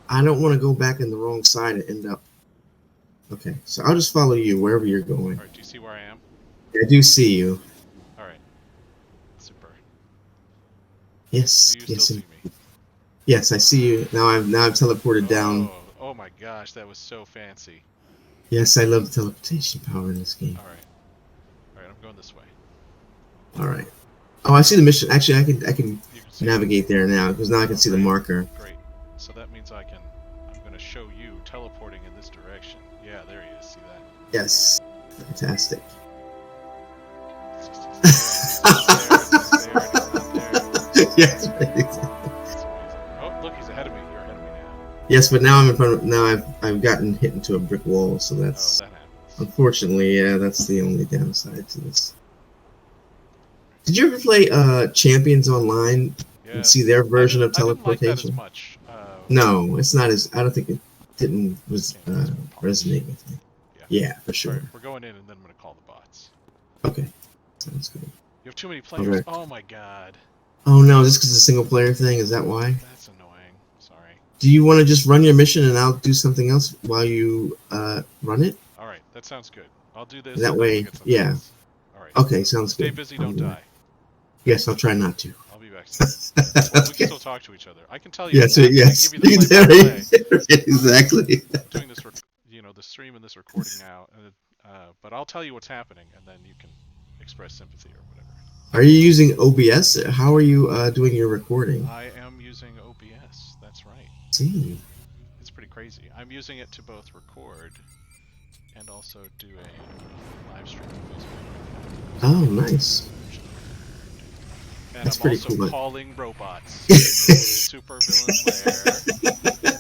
I don't want to go back in the wrong side and end up. Okay, so I'll just follow you wherever you're going. All right, do you see where I am? I do see you. All right, super. Yes, Do you still yes, see me? yes. I see you now. I've teleported down. Oh my gosh, that was so fancy. Yes, I love the teleportation power in this game. All right, I'm going this way. All right. Oh, I see the mission. Actually, I can You can see it? navigate there now because now I can Oh, see the great, marker. great. So that means I'm going to show you teleporting in this direction. Yeah, there he is. See that? Yes, fantastic. It's just he's there, and he's not there. Yes, right, exactly. It's amazing. Oh, look, he's ahead of me. You're ahead of me now. Yes, but now I'm in front of. Now I've gotten hit into a brick wall, so Oh, that's that happens. unfortunately, yeah, that's the only downside to this. Did you ever play Champions Online and see Yes. their version of I didn't like that as teleportation? much. No, it's not as. I don't think it didn't Game has more polish. resonate with me. Yeah. Yeah, for All sure. right, we're going in, and then I'm going to call the bots. Okay, sounds good. You have too many players. Alright. Oh my god. Oh no, just because it's a single player thing? Is that why? That's annoying. Sorry. Do you want to just run your mission and I'll do something else while you run it? All right, that sounds good. I'll do this. That and then way, we'll get something yeah. else. All right. Okay, sounds Stay good. busy. Don't die. Yes, I'll try not to. I'll be back soon. Well, we Okay. can still talk to each other. I can tell you. Yes, what's happening. yes. I can give you the play-by-play. Exactly. I'm doing this, the stream and this recording now, but I'll tell you what's happening, and then you can express sympathy or whatever. Are you using OBS? How are you doing your recording? I am using OBS. That's right. See. It's pretty crazy. I'm using it to both record and also do a live stream of music. Oh, nice. And That's I'm pretty also cool. calling robots. Super villain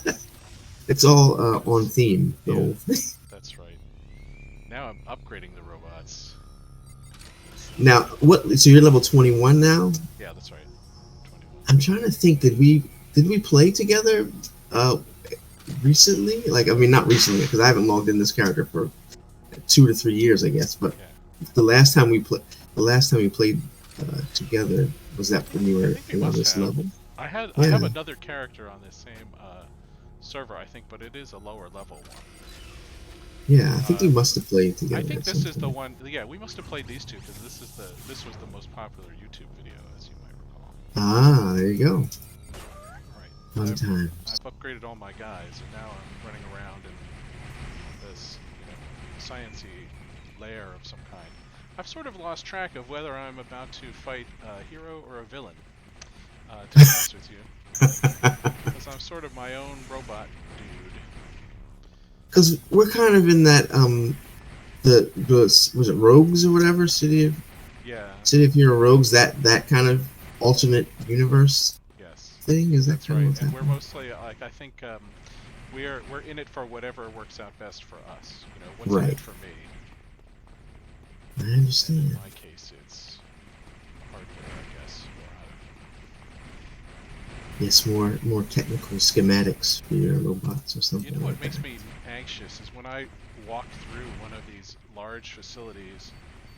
lair. It's all on theme. The whole thing. That's right. Now I'm upgrading the robots. Now, what? So you're level 21 now? Yeah, that's right. 21. I'm trying to think. Did we play together recently? Like, I mean, not recently because I haven't logged in this character for 2 to 3 years, I guess. But Yeah. the last time we played together was that when you were we on this have. level. I have Yeah. another character on this same server, I think, but it is a lower level one. Yeah, I think we must have played together. I think at this some is the point. one. Yeah, we must have played these two because this was the most popular YouTube video, as you might recall. Ah, there you go. Right. Fun times. I've upgraded all my guys, and now I'm running around in this, sciencey lair of some kind. I've sort of lost track of whether I'm about to fight a hero or a villain. To be honest with you, because I'm sort of my own robot dude. Because we're kind of in that the was it Rogues or whatever City of Hero Rogues, that kind of alternate universe thing. Is that That's kind right. of what's And we're happening? mostly like I think we're in it for whatever works out best for us. What's in Right. it for me. I And understand. in my case, it's hardware, I guess. Yes, more technical schematics for your robots or something. You know what like makes that. me anxious is when I walk through one of these large facilities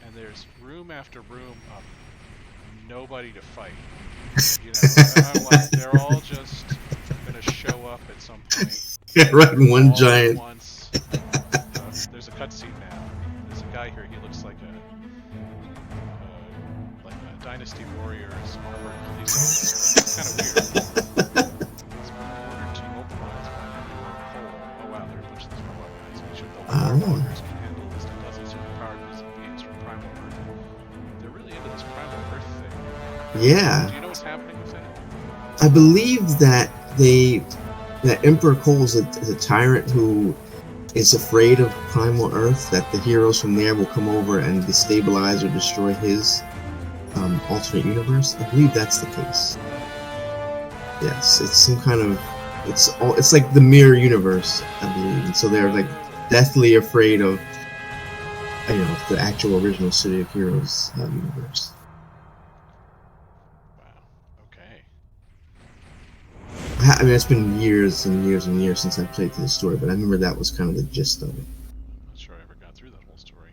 and there's room after room of nobody to fight. And I'm like, they're all just gonna show up at some point. Yeah, right. One all giant. At once. There's a cutscene now. There's a guy here. He looks like a Dynasty Warriors armored police officer. It's kind of weird. He's ordered to mobilize one indoor pole. Oh wow, there are a bunch of these robot guys. Which of the warmongers can handle this dozen superpowered music beings from Primal Earth. They're really into this Primal Earth thing. Yeah. Do you know what's happening with that? I believe that Emperor Cole is a tyrant who is afraid of Primal Earth, that the heroes from there will come over and destabilize or destroy his alternate universe. I believe that's the case. Yes, it's some kind of it's like the mirror universe, I believe, and so they're like deathly afraid of the actual original City of Heroes universe. Wow. Okay. I mean, it's been years and years and years since I played through the story, but I remember that was kind of the gist of it. I'm not sure I ever got through that whole story.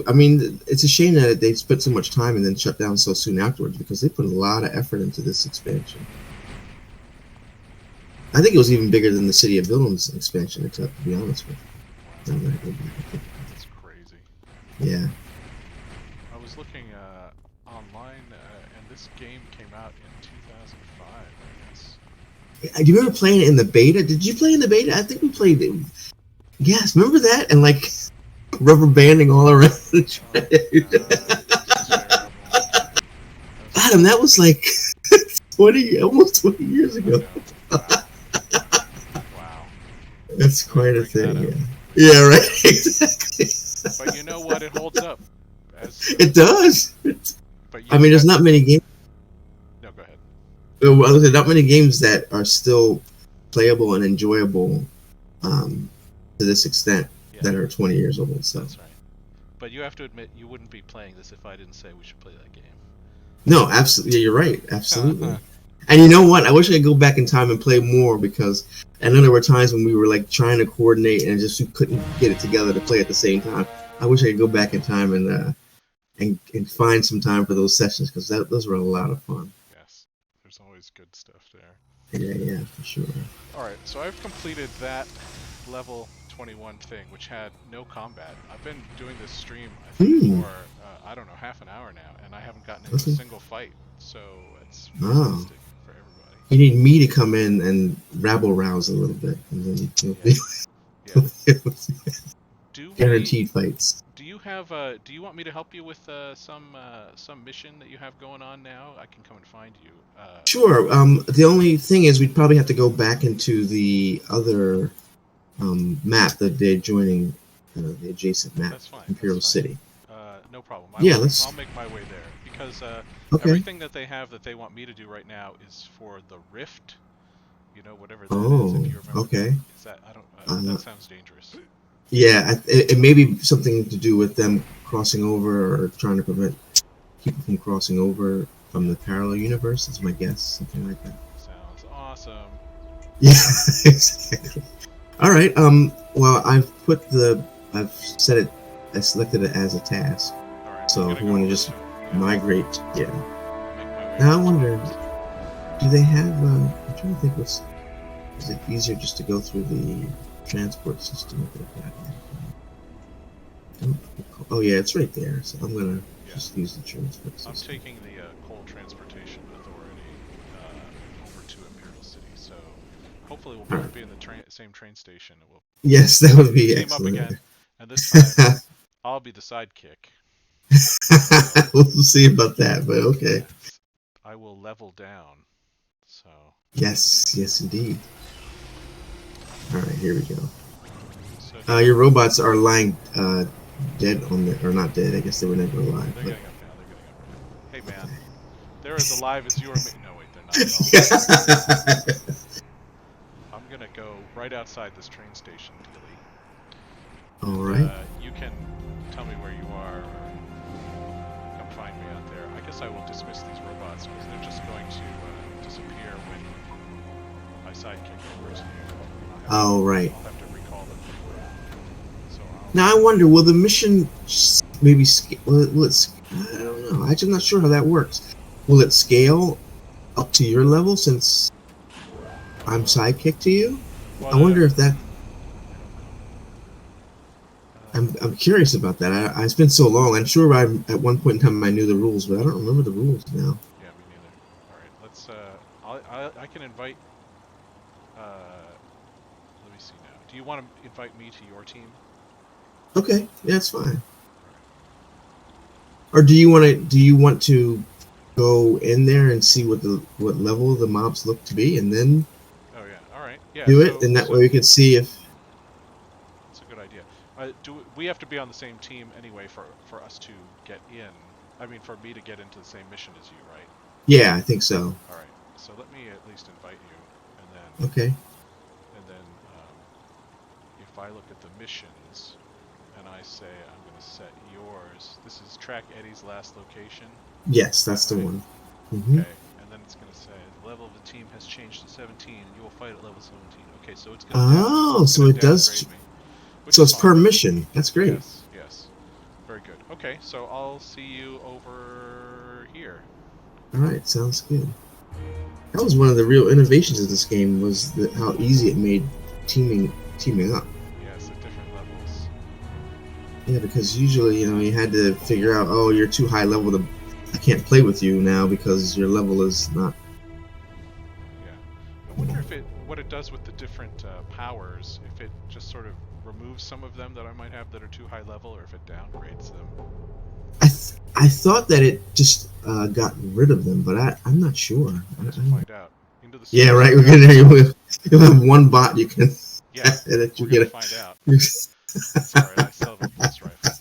I mean, it's a shame that they spent so much time and then shut down so soon afterwards because they put a lot of effort into this expansion. I think it was even bigger than the City of Villains expansion. To be honest with you. I'm gonna go back. That's crazy. Yeah. I was looking online, and this game came out in 2005, I guess. Do you remember playing it in the beta? Did you play in the beta? I think we played it. Yes, remember that? And like rubber banding all around the Adam, that was like 20, almost 20 years ago. Wow. That's quite a thing, yeah. Yeah, right, exactly. But you know what? It holds up. It does. But I mean, there's not many games. No, go ahead. Well, there's not many games that are still playable and enjoyable to this extent that are 20 years old. So. That's right. But you have to admit, you wouldn't be playing this if I didn't say we should play that game. No, absolutely. You're right. Absolutely. And you know what? I wish I could go back in time and play more because I know there were times when we were like trying to coordinate and just we couldn't get it together to play at the same time. I wish I could go back in time and find some time for those sessions because those were a lot of fun. Yes, there's always good stuff there. Yeah, for sure. All right, so I've completed that level 21 thing, which had no combat. I've been doing this stream, I think, for, I don't know, half an hour now, and I haven't gotten into a single fight, so it's fantastic for everybody. You need me to come in and rabble-rouse a little bit, and then you'll be guaranteed fights. Do you want me to help you with some mission that you have going on now? I can come and find you. Sure. The only thing is we'd probably have to go back into the other map that they're joining, the adjacent map, Imperial City. No problem. I'll make my way there because everything that they have that they want me to do right now is for the Rift. You know, whatever that is. If you remember. Okay. Is that that sounds dangerous. Yeah, it may be something to do with them crossing over or trying to prevent people from crossing over from the parallel universe. Is my guess, something like that. Sounds awesome. Yeah, exactly. All right. Well, I selected it as a task. All right, so if you want to just migrate, yeah. Now I wonder, do they have? I'm trying to think. Is it easier just to go through the transport system? Oh yeah, it's right there. So I'm gonna just use the transport system. I'm taking the Coal Transportation Authority over to Imperial City, so hopefully we'll both be in the same train station. Yes, that would be excellent. Team up again, and this time I'll be the sidekick. We'll see about that, but okay. I will level down. So. Yes, indeed. All right, here we go. So your robots are lying dead on the, or not dead. I guess they were never alive. They're getting up now. Hey man, they're as alive as you or me. No wait, they're not at all. I'm gonna go right outside this train station, Tilly. All right. You can tell me where you are, or come find me out there. I guess I will dismiss these robots because they're just going to disappear when my sidekick goes here. Oh right. I'll have to recall them. So now I wonder, will the mission maybe will it? I don't know. I'm not sure how that works. Will it scale up to your level since I'm sidekick to you? Well, I wonder if that. I'm curious about that. It's been so long. I'm sure at one point in time I knew the rules, but I don't remember the rules now. Yeah, me neither. All right, let's. I can invite. Let me see now. Do you want to invite me to your team? Okay, yeah, that's fine. Or do you want to go in there and see what level the mobs look to be, and then? Oh yeah. All right. Yeah. Do it, and that way we can see if. That's a good idea. We have to be on the same team anyway for us to get in? I mean, for me to get into the same mission as you, right? Yeah, I think so. All right. So let me at least invite you, and then. Okay. And then, if I look at the missions, and I say I'm going to set yours. This is track Eddie's last location. Yes, that's the one. Mm-hmm. Okay. And then it's going to say the level of the team has changed to 17. You will fight at level 17. Okay, so it's going to. Oh, so it does. So it's per mission. That's great. Yes. Very good. Okay, so I'll see you over here. All right, sounds good. That was one of the real innovations of this game, was how easy it made teaming up. Yes, at different levels. Yeah, because usually, you had to figure out, oh, you're too high level to, I can't play with you now because your level is not. Yeah. I wonder if what it does with the different powers, if it just sort of removes some of them that I might have that are too high level, or if it downgrades them. I thought that it just got rid of them, but I'm not sure. Let's find out. Into the Yeah, sewers. right. You'll have one bot you can. Yeah, that you we're gonna get. find out. That's alright, I still have a pulse rifle.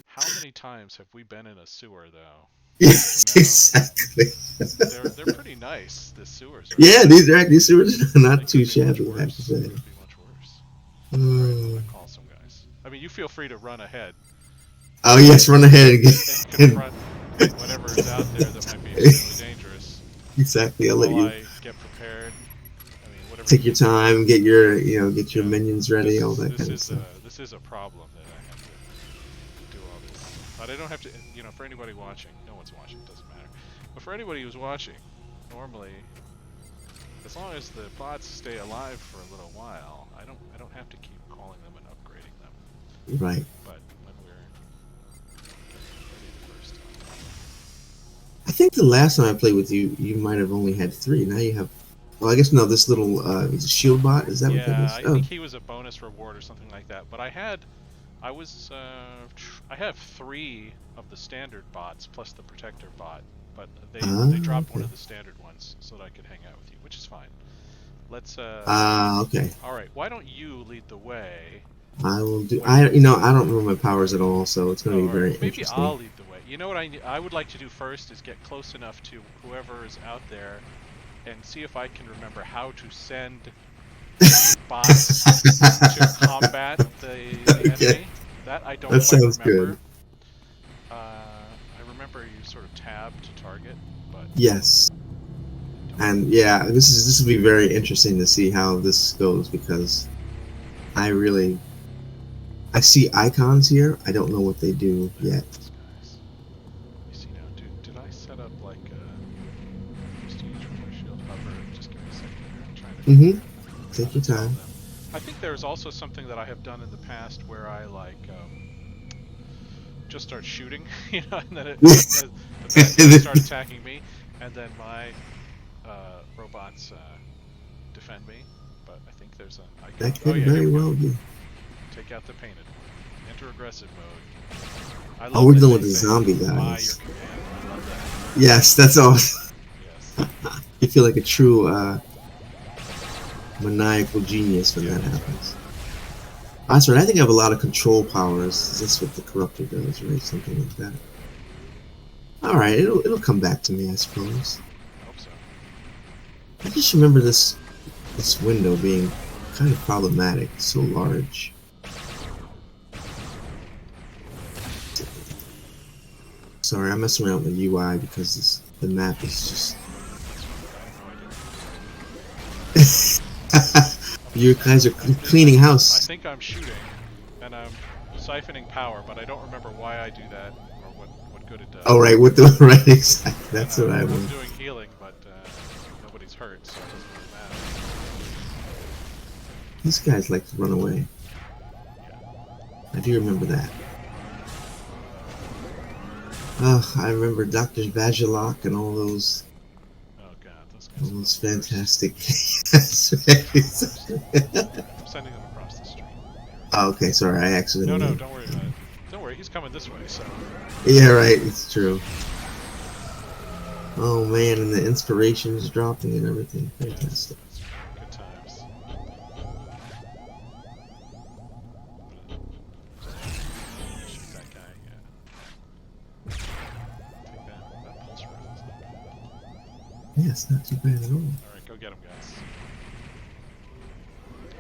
How many times have we been in a sewer, though? Yes, exactly. They're pretty nice. The sewers are. Yeah, these sewers are not too They could shabby, be I much have to worse. say. They could be much worse. Alright, I'm gonna call some guys. I mean, you feel free to run ahead Oh yes, run ahead and confront whatever is out there that might be extremely dangerous. Exactly. I'll let you I get prepared. I mean, whatever. take your time, get your minions ready, all that kind of stuff. This is a problem that I have to do all this, but I don't have to. For anybody watching, no one's watching, doesn't matter. But for anybody who's watching, normally, as long as the bots stay alive for a little while, I don't have to keep calling them and upgrading them. Right. But when we're getting ready the first time. I think the last time I played with you, you might have only had 3. Now you have. Well, I guess no. This little is a shield bot. Is that what that is? I think he was a bonus reward or something like that. But I have 3 of the standard bots plus the protector bot, but they dropped one of the standard ones so that I could hang out with you, which is fine. Let's. Okay. All right. Why don't you lead the way? I will do. I don't remember my powers at all, so it's going to be very Maybe interesting. I'll lead the way. You know what I would like to do first is get close enough to whoever is out there and see if I can remember how to send bots to combat the enemy. That I don't quite remember. Good. I remember you sort of tab to target, but yes. And yeah, this will be very interesting to see how this goes, because I see icons here. I don't know what they do yet. You see now, did I set up like a prestige or shield hover? Just give me a second here. I'm trying to. Take your time. I think there's also something that I have done in the past where I just start shooting, and then the bad guys start attacking me, and then my robots defend me. But I think there's a. That could very well be. Take out the painted one. Enter aggressive mode. We're dealing with the zombie guys. I love that. Yes, that's awesome. Yes. You feel like a true maniacal genius when that happens. That's right. I think I have a lot of control powers. That's what the corruptor does, right? Something like that. All right, it'll come back to me, I suppose. I hope so. I just remember this window being kind of problematic. It's so large. Sorry, I'm messing around with the UI because the map is just. You guys are cleaning house. I think I'm shooting, and I'm siphoning power, but I don't remember why I do that or what good it does. Oh right, right, exactly. That's what I want. I'm doing healing, but nobody's hurt, so it doesn't really matter. These guys like to run away. Yeah. I do remember that. Oh, I remember Dr. Vagilok and all those. Oh god, those guys. All those fantastic. I'm sending them across the street. Oh, okay, sorry, I accidentally. No, don't worry about it. Don't worry, he's coming this way, so. Yeah, right, it's true. Oh man, and the inspiration's dropping and everything. Fantastic. Yeah, good times. Shoot that guy, yeah. Take that pulse rifle's not bad. Yeah, it's not too bad at all. Alright, go get him, guys.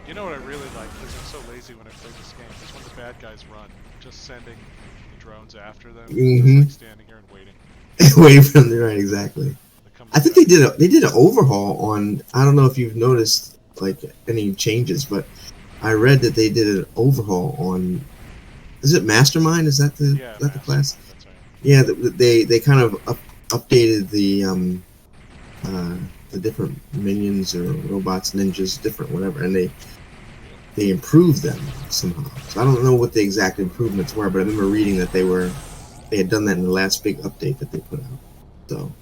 You know what I really like, because I'm so lazy when I play this game, is when the bad guys run, just sending the drones after them, just like standing here and waiting. Waiting for them, right? Exactly. I think they did an overhaul on. I don't know if you've noticed like any changes, but I read that they did an overhaul on. Is it Mastermind? Is that the class? That's right. Yeah, they kind of updated the different minions or robots, ninjas, different whatever, and they improved them somehow. So I don't know what the exact improvements were, but I remember reading that they had done that in the last big update that they put out. So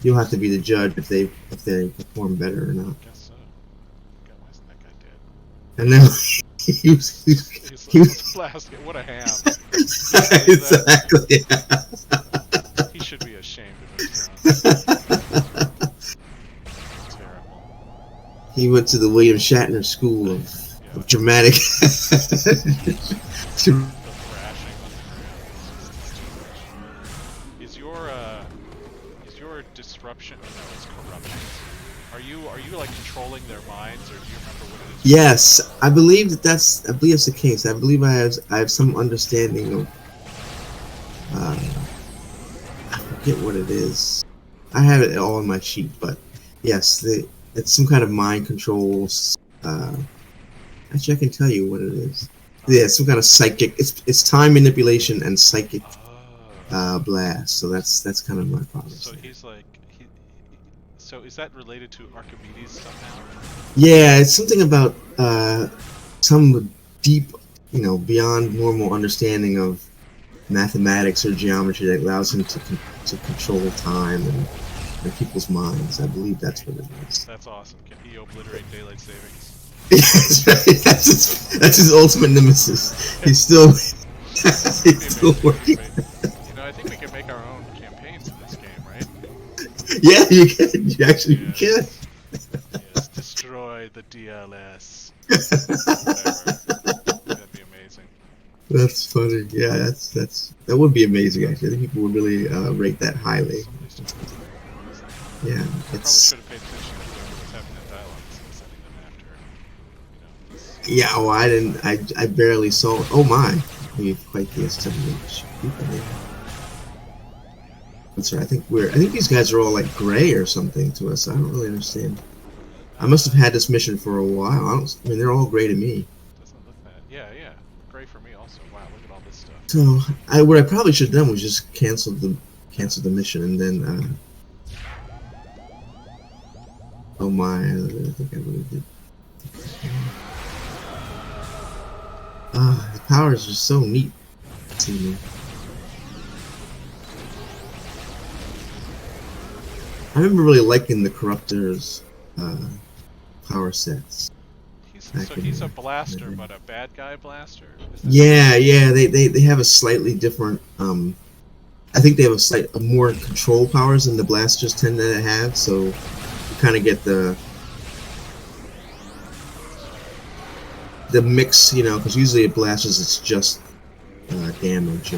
you'll have to be the judge if they perform better or not. I guess so. God, why isn't that guy dead? And now he was Last, what a ham. exactly. He should be ashamed of himself. Terrible. He went to the William Shatner School of dramatic. The thrashing on the ground. Is your disruption? No, it's corruption. Are you like controlling their minds, or do you remember what it is? Yes, I believe that's the case. I believe I have some understanding of. I forget what it is. I have it all on my sheet, but yes, it's some kind of mind controls. Actually, I can tell you what it is. Yeah, some kind of psychic. It's time manipulation and psychic blast. So that's kind of my father. So he's like So is that related to Archimedes somehow? Yeah, it's something about some deep, beyond normal understanding of mathematics or geometry that allows him to control time and people's minds. I believe that's what it is. That's awesome. Can he obliterate daylight savings? Yes, right. That's his ultimate nemesis. He's still working. I think we can make our own campaigns in this game, right? Yeah, you can. You can. Yes, destroy the DLS. Whatever. That'd be amazing. That's funny. Yeah, that would be amazing. Actually, I think people would really rate that highly. Yeah, it's. I probably should have paid attention to whoever was having that dialogue instead of sending them after. Yeah, well, I didn't. I barely saw. Oh my! We quite the assembly. That's right. I think these guys are all like gray or something to us. I don't really understand. I must have had this mission for a while. I mean, they're all gray to me. Doesn't look bad. Yeah. Gray for me also. Wow, look at all this stuff. So what I probably should have done was just cancel the mission and then. Oh my! I think I really did. The powers are so neat to me. I remember really liking the Corruptor's power sets. He's a blaster, but a bad guy blaster? Yeah, they have a slightly different, I think they have a more control powers than the blasters tend to have, so you kind of get the mix, because usually at blasters it's just damage,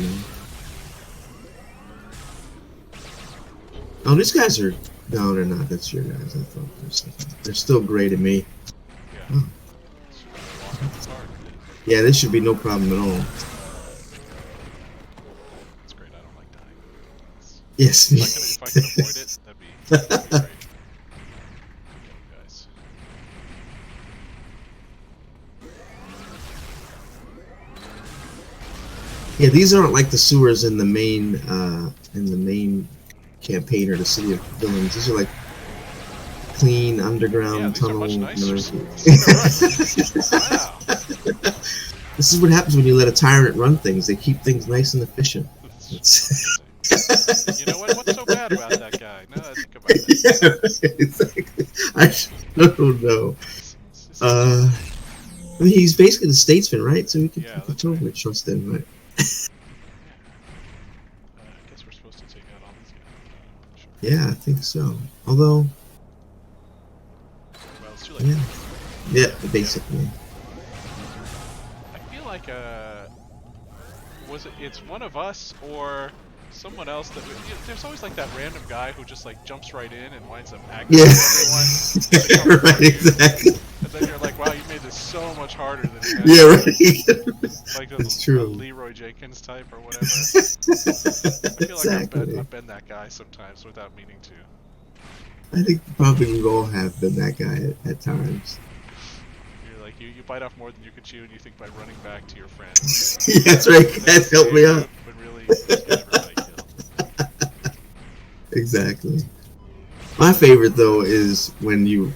Oh, these guys are... No, they're not. That's your guys. I thought they're still gray to me. Yeah. Oh. Yeah, this should be no problem at all. That's great. I don't like dying. Yes. If I could avoid it, that'd be great. Guys. Yeah, these aren't like the sewers in the main campaign or the City of Villains. These are like clean underground tunnels. Wow. This is what happens when you let a tyrant run things. They keep things nice and efficient. You know what? What's so bad about that guy? Now that I think about it. Yeah, exactly. I don't know. I mean, he's basically the statesman, right? So we can totally trust him, right? I guess we're supposed to take out all these guys. Sure. Yeah, I think so. Although, well, it's too late. Yeah, basically. I feel like it's one of us or someone else that there's always like that random guy who just like jumps right in and winds up aggravating everyone. Right, exactly. And then you're like, wow, you made this so much harder than it has. Yeah, right. Like That's true. Leroy Jenkins type or whatever. I feel like I've been that guy sometimes without meaning to. I think probably we all have been that guy at times. You're like, you bite off more than you can chew, and you think by running back to your friends. Yeah, that's right. Guys, help me out. But really, just get everybody killed. Exactly. My favorite though is when you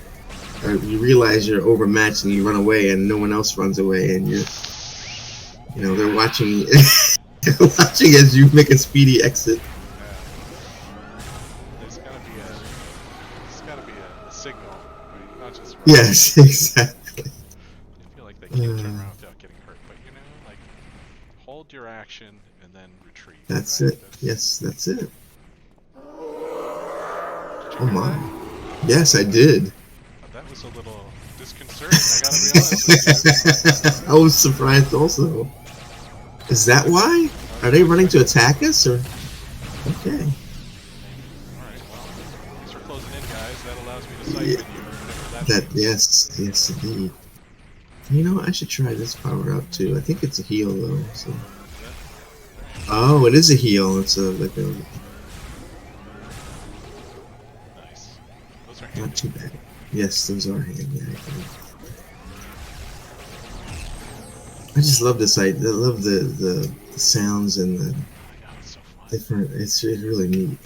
realize you're overmatched and you run away and no one else runs away and they're watching watching as you make a speedy exit. There's gotta be a signal, right? Not just Yes, exactly. I feel like they can't turn around without getting hurt, but like hold your action and then retreat. That's right? it. Yes, that's it. Oh my. Yes, I did. That was a little disconcerting, I gotta be honest with you. I was surprised also. Is that why? Are they running to attack us or? Okay. Alright, well, thanks for closing in, guys. That allows me to sight with you. Whatever that means. Yes, indeed. You know, I should try this power up too. I think it's a heal though. So. Oh, it is a heal. It's like a. Nice. Those are handy. Not too bad. Yes, those are handy. I just love this. I love the sounds and the It's so fun. different. It's really neat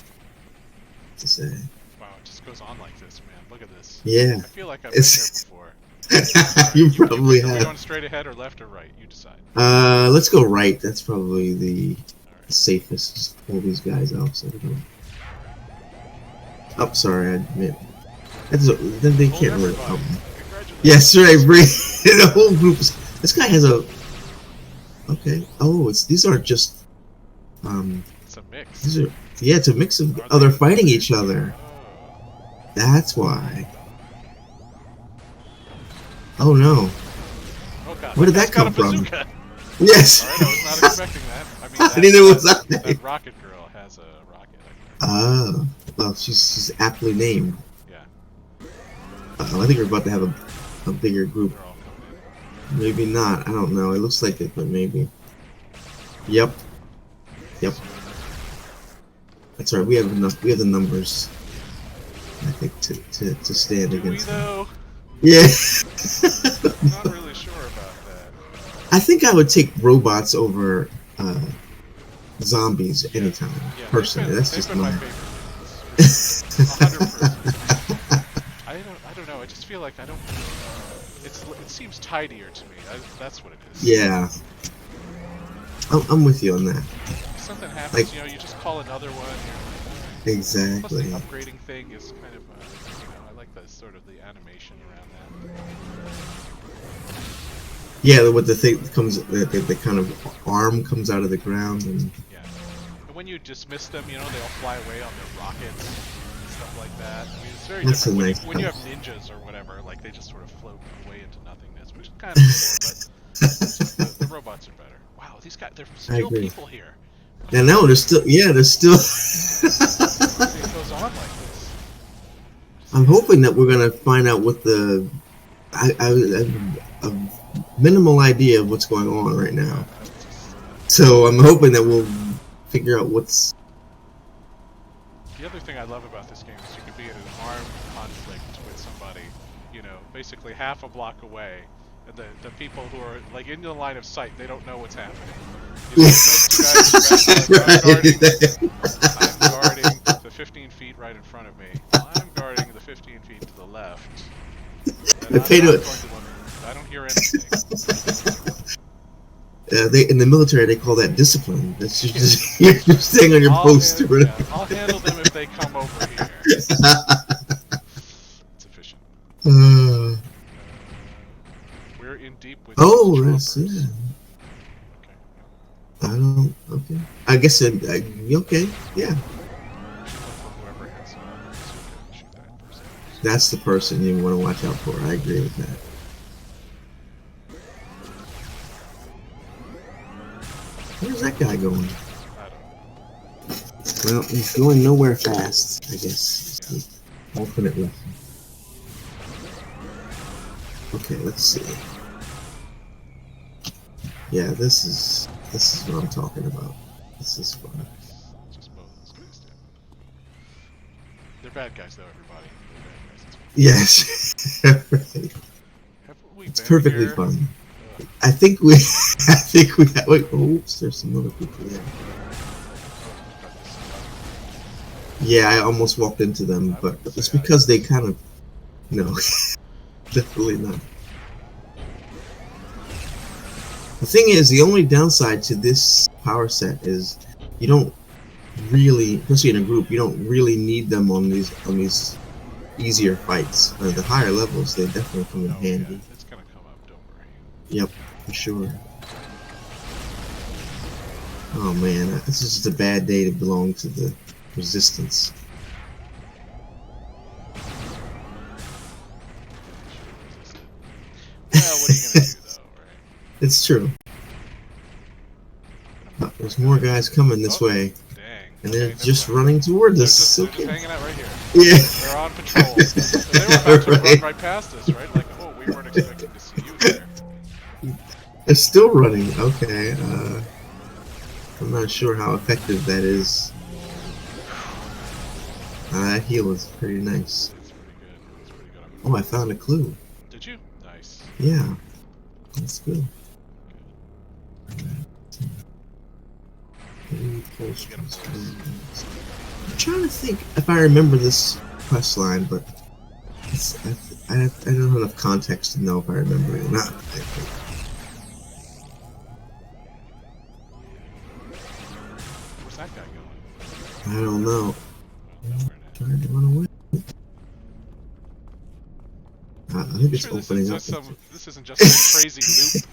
to say. Wow, it just goes on like this, man. Look at this. Yeah. I feel like I've been here before. You probably Are we have. going straight ahead or left or right? You decide. Let's go right. That's probably the safest. Just pull these guys out so we don't. Oh, sorry. I admit. Then they can't really help me. Yes, right. Bring the whole group. This guy has a. Okay. Oh, these aren't just. It's a mix. It's a mix of. Oh, they're fighting each other. That's why. Oh no. Oh god. Where did that come from? Yes. Alright, I was not expecting that. I mean, I didn't know it was that name. That rocket girl has a rocket. Oh, well, she's aptly named. Yeah. I think we're about to have a bigger group. They're all coming in. Maybe not. I don't know. It looks like it, but maybe. Yep. That's right. We have enough. We have the numbers. I think to stand against them. Though? Yeah. I'm not really sure about that. I think I would take robots over zombies anytime. Yeah, Personally, that's just my my. favorite. 100%. I don't know. I just feel like I don't. It seems tidier to me. That's what it is. Yeah. I'm with you on that. If something happens, Like, you just call another one. exactly. Plus, the upgrading thing is kind of, I like the sort of the animation around that. Yeah, with the thing comes, the kind of arm comes out of the ground, and Yeah. And when you dismiss them, they'll fly away on their rockets and stuff like that. I mean, it's very That's different a nice when you have touch. ninjas or whatever. Like they just sort of float away into nothingness, which is kind of cool. But it's just the robots are better. Wow, these guys—they're still agree. people here. I know there's still. It goes on like this. I'm hoping that we're gonna find out what the. I have a minimal idea of what's going on right now, so I'm hoping that we'll figure out what's. The other thing I love about this game is you can be in an armed conflict with somebody, basically half a block away, and the people who are like in the line of sight, they don't know what's happening. Those two guys I'm guarding the 15 feet right in front of me. I'm guarding the 15 feet to the left. And I don't hear anything. In the military they call that discipline. That's just you're just staying on your post. I'll handle them if they come over here. It's efficient. We're in deep with. Oh, that's yeah. Okay. I don't. Okay. I guess okay. Yeah. Whoever has shoot that person. That's the person you want to watch out for. I agree with that. Where's that guy going? I don't know. Well, he's going nowhere fast, I guess. It's the alternate lesson. Okay, let's see. Yeah, this is what I'm talking about. This is fun. Just both those guys do. They're bad guys, though. Everybody. They're bad guys. Yes. Right. Have we It's been perfectly here? fun. I think we wait, oops, there's some other people there. Yeah, I almost walked into them, but it's because they kind of, no, definitely not. The thing is, the only downside to this power set is you don't really, especially in a group, you don't really need them on these easier fights. The higher levels, they definitely come in handy. Yeah, it's gonna come up. Don't worry. Yep, for sure. Oh man, this is just a bad day to belong to the resistance. Well, what are you gonna do though, right? It's true. There's more guys coming this way. Dang. And they're just running towards us. They're just hanging out right here. Yeah. They're on patrol. They were about to run right past us, right? Like, oh, we weren't expecting to see you here. They're still running. Okay. I'm not sure how effective that is. That heal is pretty nice. It's pretty good. It's pretty good. Oh, I found a clue. Did you? Nice. Yeah. That's good. I'm trying to think if I remember this quest line, but I don't have enough context to know if I remember it or not. Where's that guy going? I don't know. Trying to run away. I think it's Sure, opening up. This isn't just some crazy loop.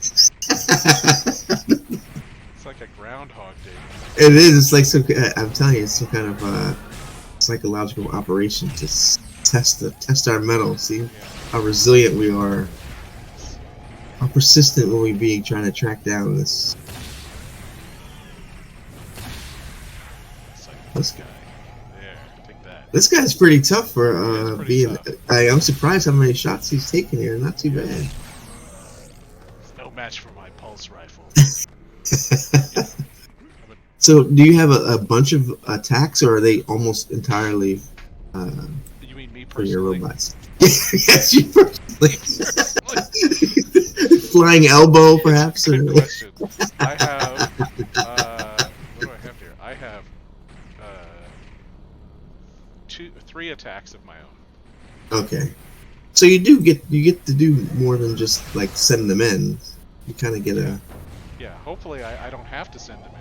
It's like a Groundhog Day. It is. It's like some. I'm telling you, it's some kind of psychological operation to test our mettle. See how resilient we are. How persistent will we be trying to track down this? This guy. There, take that. This guy's pretty tough for being. Tough. I'm surprised how many shots he's taken here. Not too bad. It's no match for my pulse rifle. So, do you have a bunch of attacks, or are they almost entirely You mean me for your personally? robots? Yes, you personally. Flying elbow, perhaps? Good question. I have, what do I have here? I have, 3 attacks of my own. Okay. So you get to do more than just like send them in. You kind of get a. Yeah, hopefully I don't have to send them in.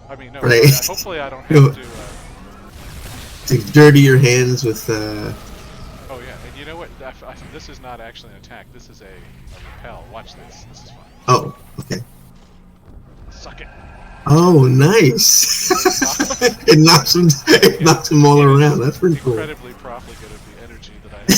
I mean, no, Right. hopefully I don't have to, to dirty your hands with. Oh yeah, and you know what? This is not actually an attack. This is a repel. Watch this. This is fun. Oh, okay. Suck it. Oh, nice! It knocks them. It knocks them all around. That's pretty cool. Incredibly profligate of the energy that I have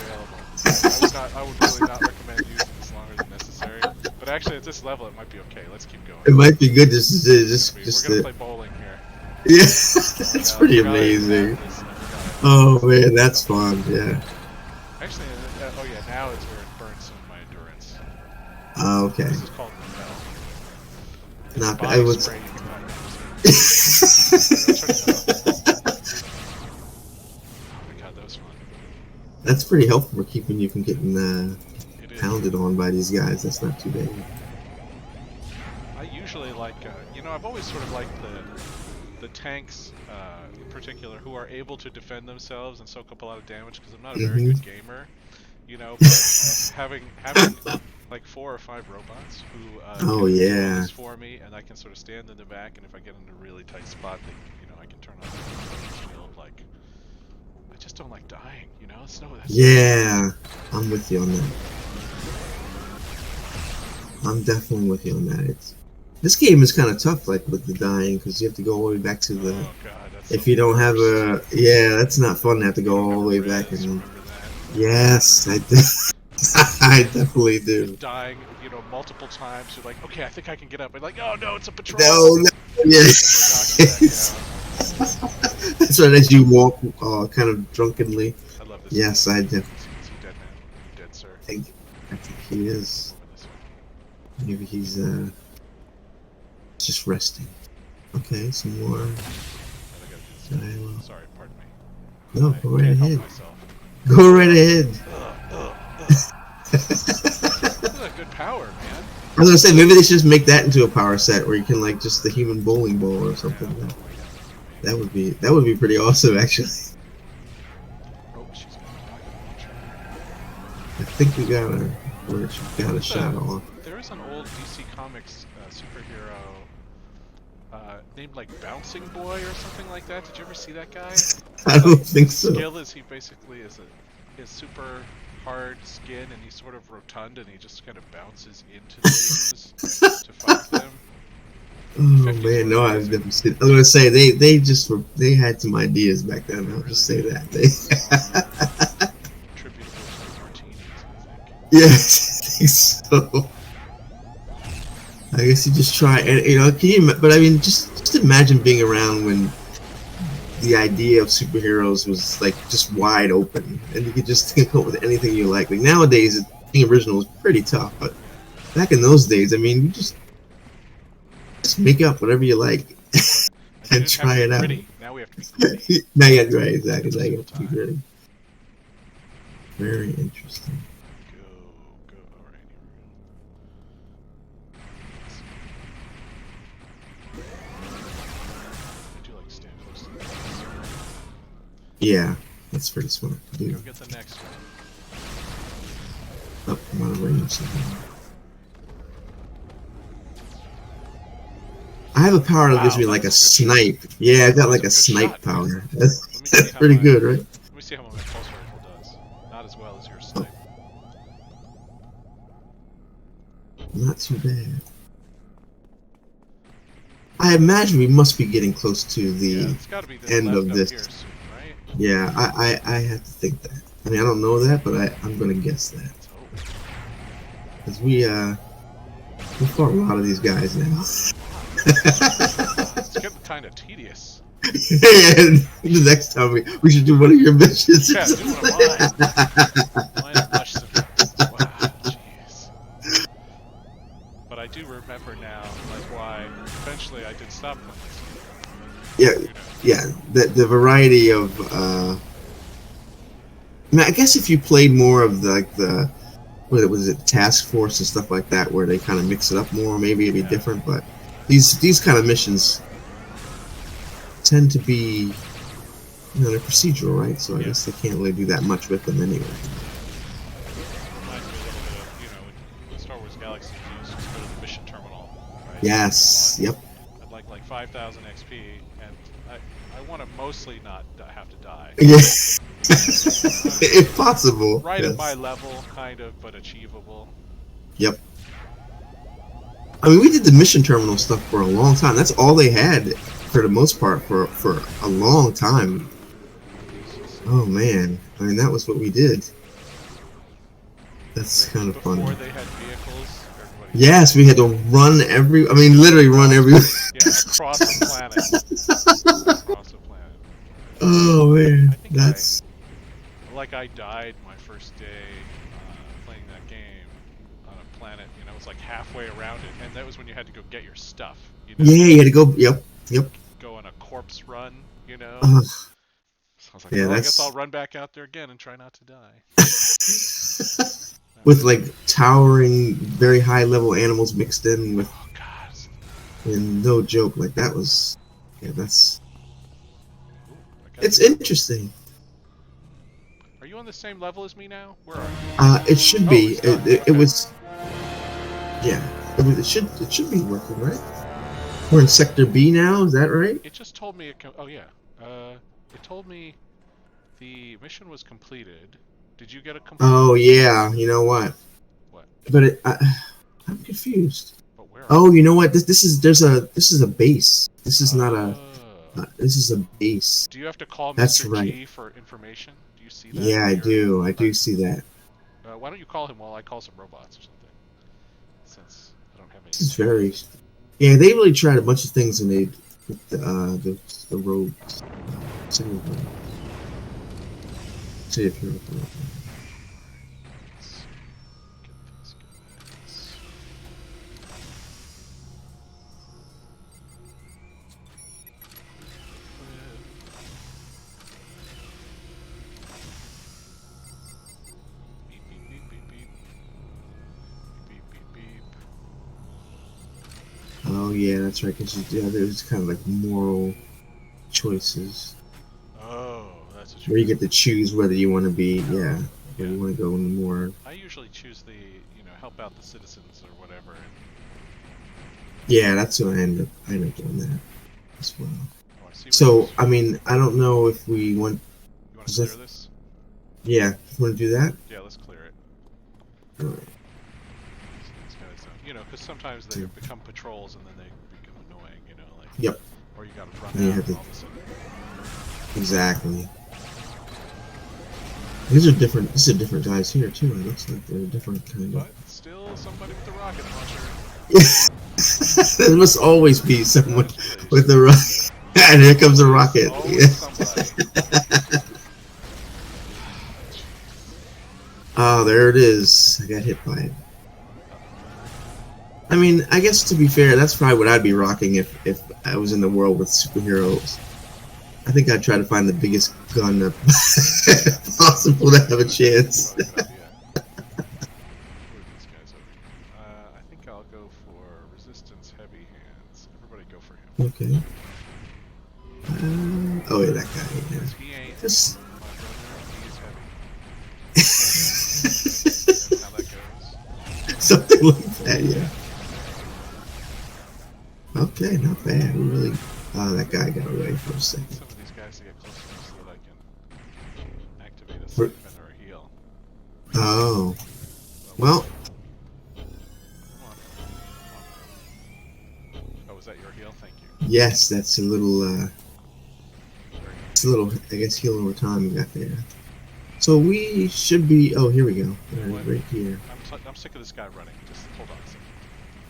available. I would really not recommend using as long as necessary. But actually, at this level, it might be okay. Let's keep going. It might be good just We're gonna play bowling here. Yeah, that's pretty amazing. Oh man, that's fun. Yeah. Actually, oh yeah, now it's where it burns some of my endurance. Oh, okay. This is called repel. Not bad. Body I was. spray you can buy. Oh my god, that was fun. That's pretty helpful for keeping you from getting It is. pounded on by these guys. That's not too bad. I usually like, I've always sort of liked the tanks, in particular, who are able to defend themselves and soak up a lot of damage, because I'm not a very good gamer, but having like 4 or 5 robots who do this for me, and I can sort of stand in the back, and if I get in a really tight spot, then, I can turn on the shield. Like, I just don't like dying, That's Yeah, I'm with you on that. I'm definitely with you on that. This game is kind of tough, like with the dying, because you have to go all the way back to the. Oh god, that's if you don't have a, that's not fun to have to go all the way back and. Yes, I do. I definitely do. Dying, multiple times. You're like, okay, I think I can get up. And like, oh no, it's a patrol. No, yes. That's right. As you walk, kind of drunkenly. I love this. Yes, I do. Is he dead now? You dead, sir? I think he is. Maybe he's just resting. Okay, some more. Sorry, pardon me. No, go right ahead. Myself. Go right ahead. This is a good power, man. I was gonna say maybe they should just make that into a power set where you can like just the human bowling ball or something. That would be pretty awesome, actually. Oh, she's got a rocket launcher. I think we got a shot off. There is an old DC Comics superhero named like Bouncing Boy or something like that. Did you ever see that guy? I don't think His so. skill is he basically is his super hard skin, and he's sort of rotund, and he just kind of bounces into things to fight them. Oh man, no, I've never seen. I was gonna say they had some ideas back then. I'll just say that. Attributable to the martinis, I think. Yes, I think so. I guess you just try, and but I mean, just imagine being around when the idea of superheroes was like just wide open, and you could just come up with anything you like. Like nowadays, being original is pretty tough, but back in those days, I mean, you just make up whatever you like and try it out. Gritty. Now we have to be gritty. Now you have to, right, exactly. Now you have to be gritty. Very interesting. Go. All right, here we go. I do like stand close to the glass. Yeah, that's pretty smart to do. Go get the next one. Oh, I'm out of range. I have a power that gives me like a snipe. Yeah, I got like a snipe power. That's pretty good, right? Let me see how my pulse rifle does. Not as well as your snipe. Not too bad. I imagine we must be getting close to the it's gotta be this end of left this. up here soon, right? Yeah, I have to think that. I mean, I don't know that, but I'm gonna guess that. Let's hope. Because we fought a lot of these guys now. It's getting kind of tedious. And the next time we should do one of your missions. Yeah, do one of mine. Mine is much simpler. Wow, jeez. But I do remember now, like, why eventually I did stop playing. Yeah. The variety of. I mean, I guess if you played more of the what was it, Task Force and stuff like that, where they kind of mix it up more, maybe it'd be different. But these kind of missions tend to be, they're procedural, right? So I guess they can't really do that much with them anyway. Reminds me a little bit of, when Star Wars Galaxy used to go to the mission terminal, right? Yes. Yep. I'd like 5,000 XP, and I want to mostly not have to die. Yes. If possible. Right at my level, kind of, but achievable. Yep. I mean, we did the mission terminal stuff for a long time. That's all they had, for the most part, for a long time. Oh man, I mean, that was what we did. That's kind of funny. Before they had vehicles, everybody... Yes, we had to run literally run everywhere. Yeah, across the planet. Across the planet. Oh man, that's... I died my first day playing that game on a planet, it's like halfway around it, and that was when you had to go get your stuff. Yeah, you had to go, yep. Go on a corpse run, So I was like, yeah, I guess I'll run back out there again and try not to die. With like towering, very high level animals mixed in with... Oh god. And no joke, like that was... Yeah, that's... It's interesting. Are you on the same level as me now? Where are you? It should be. It was... Yeah, it should be working, right? We're in Sector B now, is that right? It just told me it told me the mission was completed. Did you get a complete? Oh yeah, you know what? What? But I'm confused. But where? Oh, you know what? This is a base. This is not a. This is a base. Do you have to call That's Mr. right. G for information? Do you see that? Yeah, I do. I do see that. Why don't you call him while I call some robots or something? Since I don't have any. This is very. Yeah, they really tried a bunch of things and they with the roads. City of Europe. Let's get these guys. Beep beep beep beep beep. Beep beep beep. Oh yeah, that's right. Cause there's kind of like moral choices. Oh, that's what you Where you mean. get to choose whether you want to be, whether you want to go in more. I usually choose the, help out the citizens or whatever. And, Yeah, that's what I end up doing that as well. oh, I see So, I mean, I don't know if we want. You want to clear this? Yeah, you want to do that? Yeah, let's clear it. All right. These guys don't, because sometimes they become patrols and then they become annoying, like. Yep. Or you gotta run And out and all of a sudden. Exactly. These are different. This is different guys here too. It looks like they're different kind of. But still somebody with a rocket launcher. There must always be someone with a rocket. And here comes a rocket. Oh, there it is. I got hit by it. I mean, I guess to be fair, that's probably what I'd be rocking if I was in the world with superheroes. I think I'd try to find the biggest gun possible to have a chance. I think I'll go for resistance heavy hands. Everybody go for him. Okay. Oh yeah, that guy. Yeah. He ain't Just... my brother, he is heavy. How that goes. Something like that, yeah. Okay, not bad. We really. Oh, that guy got away for a second. Some of these guys to get close enough so that I can activate a siphon or a heal. Oh. Well. Oh, was that your heal? Thank you. Yes, that's a little. It's a little. I guess heal over time we got there. So we should be. Oh, here we go. Right here. I'm sick of this guy running. Just hold on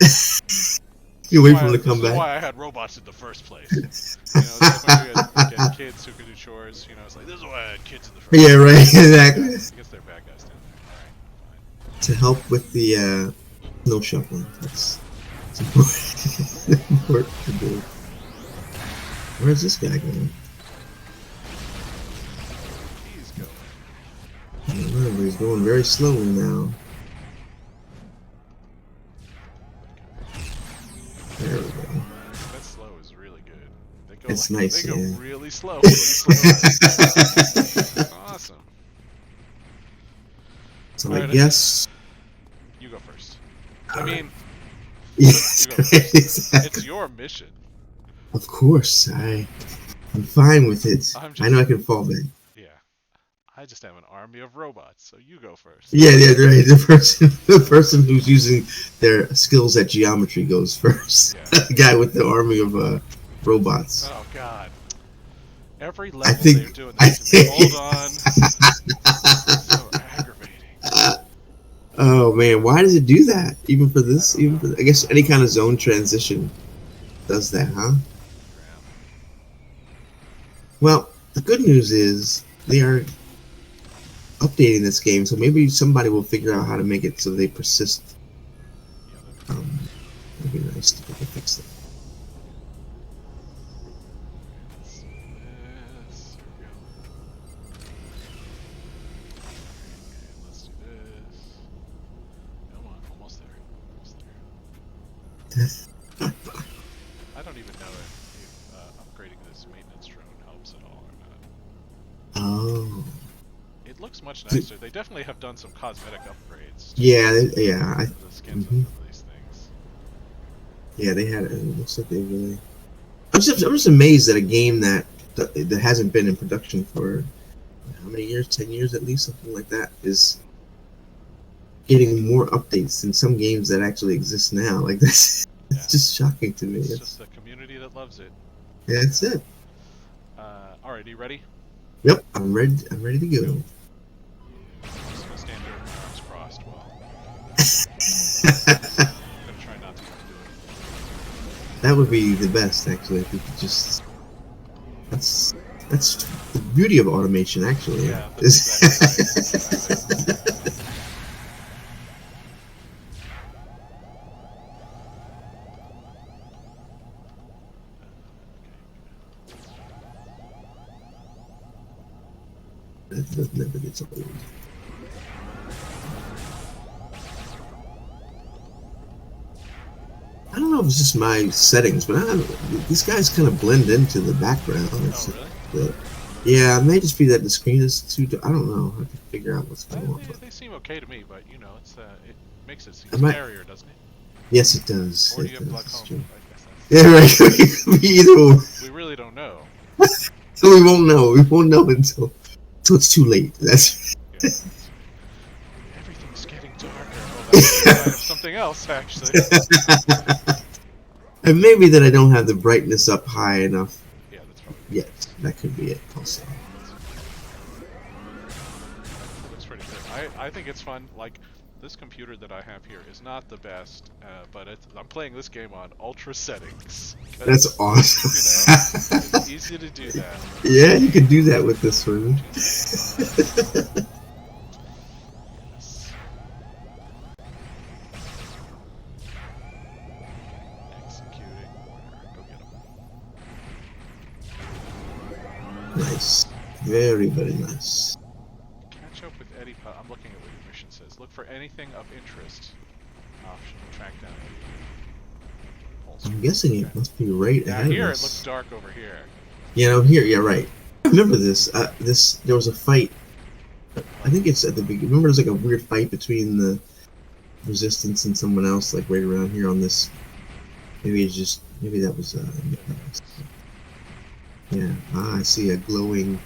a second. You wait for him to come back. This is why I had robots in the first place. It's like when we had kids who could do chores. It's like this is why I had kids in the first place. Yeah, right. Exactly. I guess they're bad guys down there. All right, fine. To help with the snow shoveling. That's important to do. Where's this guy going? He's going. I don't know, but he's going very slowly now. There we go. That slow is really good. They go It's nice, they go yeah. really slow. Awesome. So All I right, guess. You go first. All I mean, yes, you go first. exactly. It's your mission. Of course, I'm fine with it. I know I can fall back. Yeah. I just have an army of robots, so you go first. Yeah, right. The person who's using their skills at geometry goes first. Yeah. The guy with the army of robots. Oh God! Every level they're doing this. Hold on. So aggravating. Oh man, why does it do that? Even for this, I guess any kind of zone transition does that, huh? Well, the good news is they are updating this game, so maybe somebody will figure out how to make it so they persist. It'd be nice to fix that. Let's do this. Come on, almost there. I don't even know if upgrading this maintenance drone helps at all or not. Oh. It looks much nicer. They definitely have done some cosmetic upgrades. Yeah. The skins of these things. Yeah, they had it. It looks like they really. I'm just amazed at a game that hasn't been in production for how many years? 10 years at least, something like that. Is getting more updates than some games that actually exist now. Like this, it's just shocking to me. It's just the community that loves it. Yeah, that's it. All right, you ready? Yep, I'm ready. I'm ready to go. I'm just gonna stand here with my arms crossed while. I'm gonna try not to do it. That would be the best, actually, if you could just. That's the beauty of automation, actually. Yeah, that's exactly right. That never gets old. I don't know know if it's just my settings, but these guys kind of blend into the background. Oh, really? Yeah, it may just be that the screen is too. I don't know. I have to figure out what's going on. They seem okay to me, but you know, it makes it seem scarier, doesn't it? Yes, it does. Or do it you have does. glaucoma? I guess that's... Yeah, right. Either way. We really don't know. So we won't know. We won't know until it's too late. That's. Yeah, everything's getting darker. Oh, that's a sign of something else, actually. And maybe that I don't have the brightness up high enough. Yeah, that's probably. Yes, that could be it. Also. Looks pretty good. I think it's fun. Like, this computer that I have here is not the best, but I'm playing this game on ultra settings. That's awesome. You know, it's easy to do that. Yeah, you can do that with this one. Executing order. Go get him. Nice. Very, very nice. Catch up with Eddie. I'm looking at what your mission says. Look for anything of interest. Option. Track down Eddie. I'm guessing it must be right Now ahead here of it us. looks dark over here. Yeah, no, here. Yeah, right. I remember this. There was a fight. I think it's at the beginning. Remember, there's like a weird fight between the Resistance and someone else, like right around here on this. Maybe that was. Yeah. I see a glowing.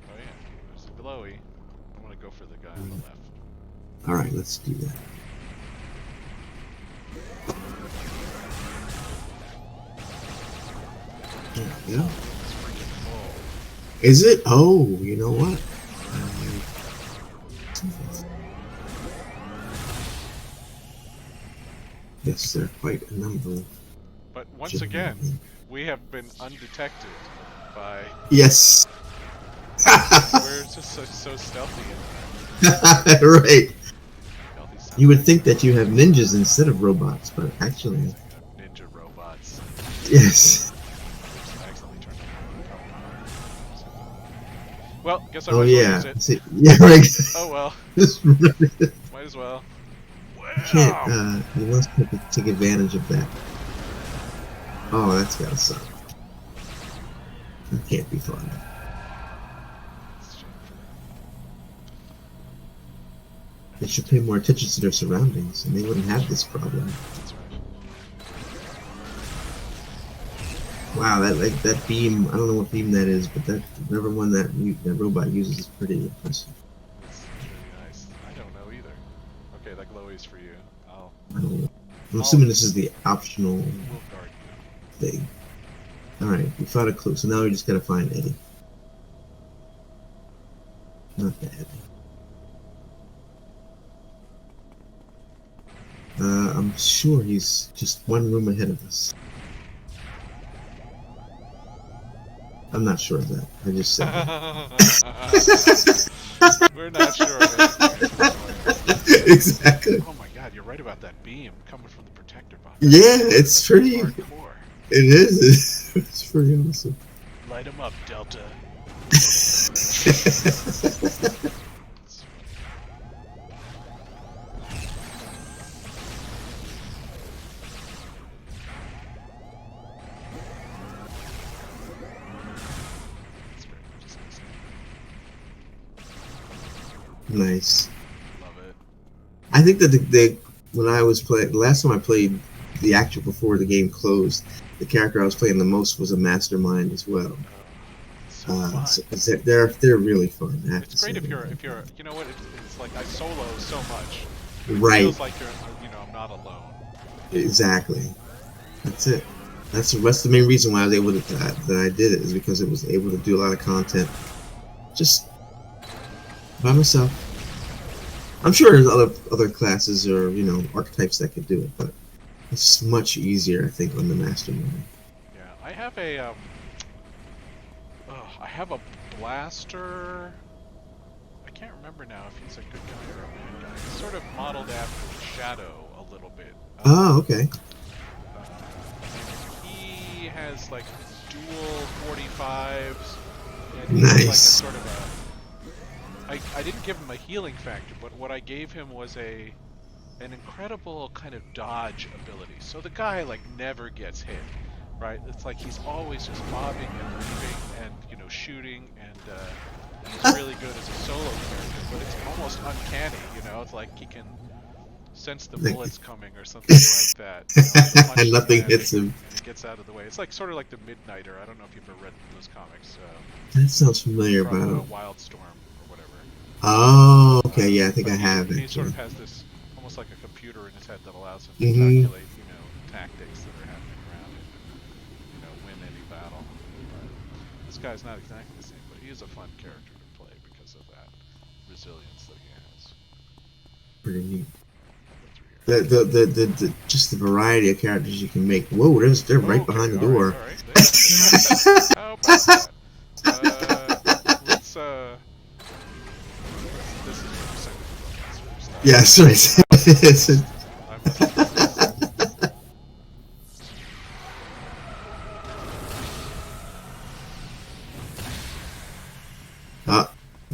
Oh yeah, there's a glowy. I'm gonna go for the guy on the left. All right, let's do that. Yeah. Is it? Oh, you know what? Yes, there are quite a number. But once again, we have been undetected by. Yes. We're just so stealthy. Right. You would think that you have ninjas instead of robots, but actually. Ninja robots. Yes. Well, guess I might use it. See, yeah, right. Oh well. Might as well. You can't, you must take advantage of that. Oh, that's gotta suck. That can't be fun. They should pay more attention to their surroundings, and they wouldn't have this problem. Wow, that beam, I don't know what beam that is, but whatever one that robot uses is pretty impressive. It's really nice. I don't know either. Okay, that glowy's for you. I don't know. I'm assuming this is the optional thing. Alright, we found a clue, so now we just gotta find Eddie. Not bad. I'm sure he's just one room ahead of us. I'm not sure of that. I just said that. We're not sure of it. Exactly. Oh my god, you're right about that beam coming from the protector box. Yeah, it's pretty. Hardcore. It is. It's pretty awesome. Light him up, Delta. Nice. Love it. I think that when I was playing, the last time I played the actual before the game closed, the character I was playing the most was a Mastermind as well. So they're really fun. It's great if you're you know what, it's like I solo so much. Right. It feels like I'm not alone. Exactly. That's it. That's the main reason why I was able to that I did it, is because it was able to do a lot of content just by myself. I'm sure there's other classes or archetypes that could do it, but it's much easier, I think, on the Mastermind. Yeah, I have a blaster. I can't remember now if he's a good guy or a bad guy. He's sort of modeled after Shadow a little bit. Oh, okay. He has like dual 45s. And nice. Like a sort of I didn't give him a healing factor, but what I gave him was a an incredible kind of dodge ability. So the guy like never gets hit, right? It's like he's always just bobbing and weaving and shooting, and he's really good as a solo character. But it's almost uncanny, It's like he can sense the bullets coming or something like that. And nothing hits him. And he gets out of the way. It's like sort of like the Midnighter. I don't know if you've ever read those comics. That sounds familiar, from but Wildstorm or whatever. Oh, okay, yeah, I think I have it. He sort of has this almost like a computer in his head that allows him to calculate, tactics that are happening around him, and win any battle. But this guy's not exactly the same, but he is a fun character to play because of that resilience that he has. Pretty neat. The just the variety of characters you can make. Whoa, they're right behind the door. All right. How about that? Let's this is where the second stuff. Yeah, sorry.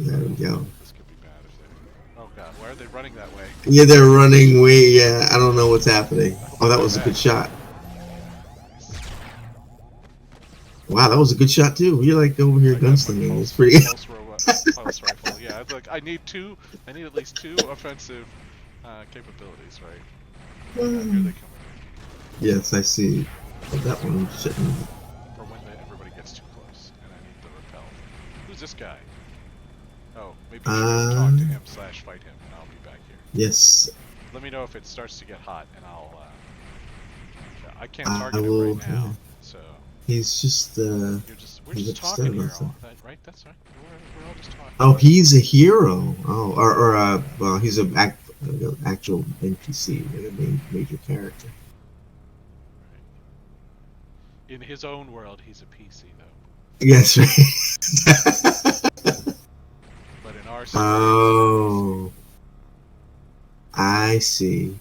There we go. This could be bad if they. Oh god, why are they running that way? Yeah, they're running way. Yeah, I don't know what's happening. Oh, that was a good shot. Wow, that was a good shot too. You're like over here gunslinging. It's pretty. Pulse rifle. Yeah, I need at least two offensive capabilities, right? Here they come. Yes, I see. But that one shouldn't. Or when everybody gets too close, and I need the repel. Who's this guy? Oh, maybe we should talk to him / fight him, and I'll be back here. Yes. Let me know if it starts to get hot, and I'll. I can't target him right now, so. He's just. We're just talking here, right? That's right. We're all just talking. Oh, he's a hero. Oh, or well, he's an actual NPC, like a major character. Right. In his own world, he's a PC, though. Yes, right. But in our oh, I see.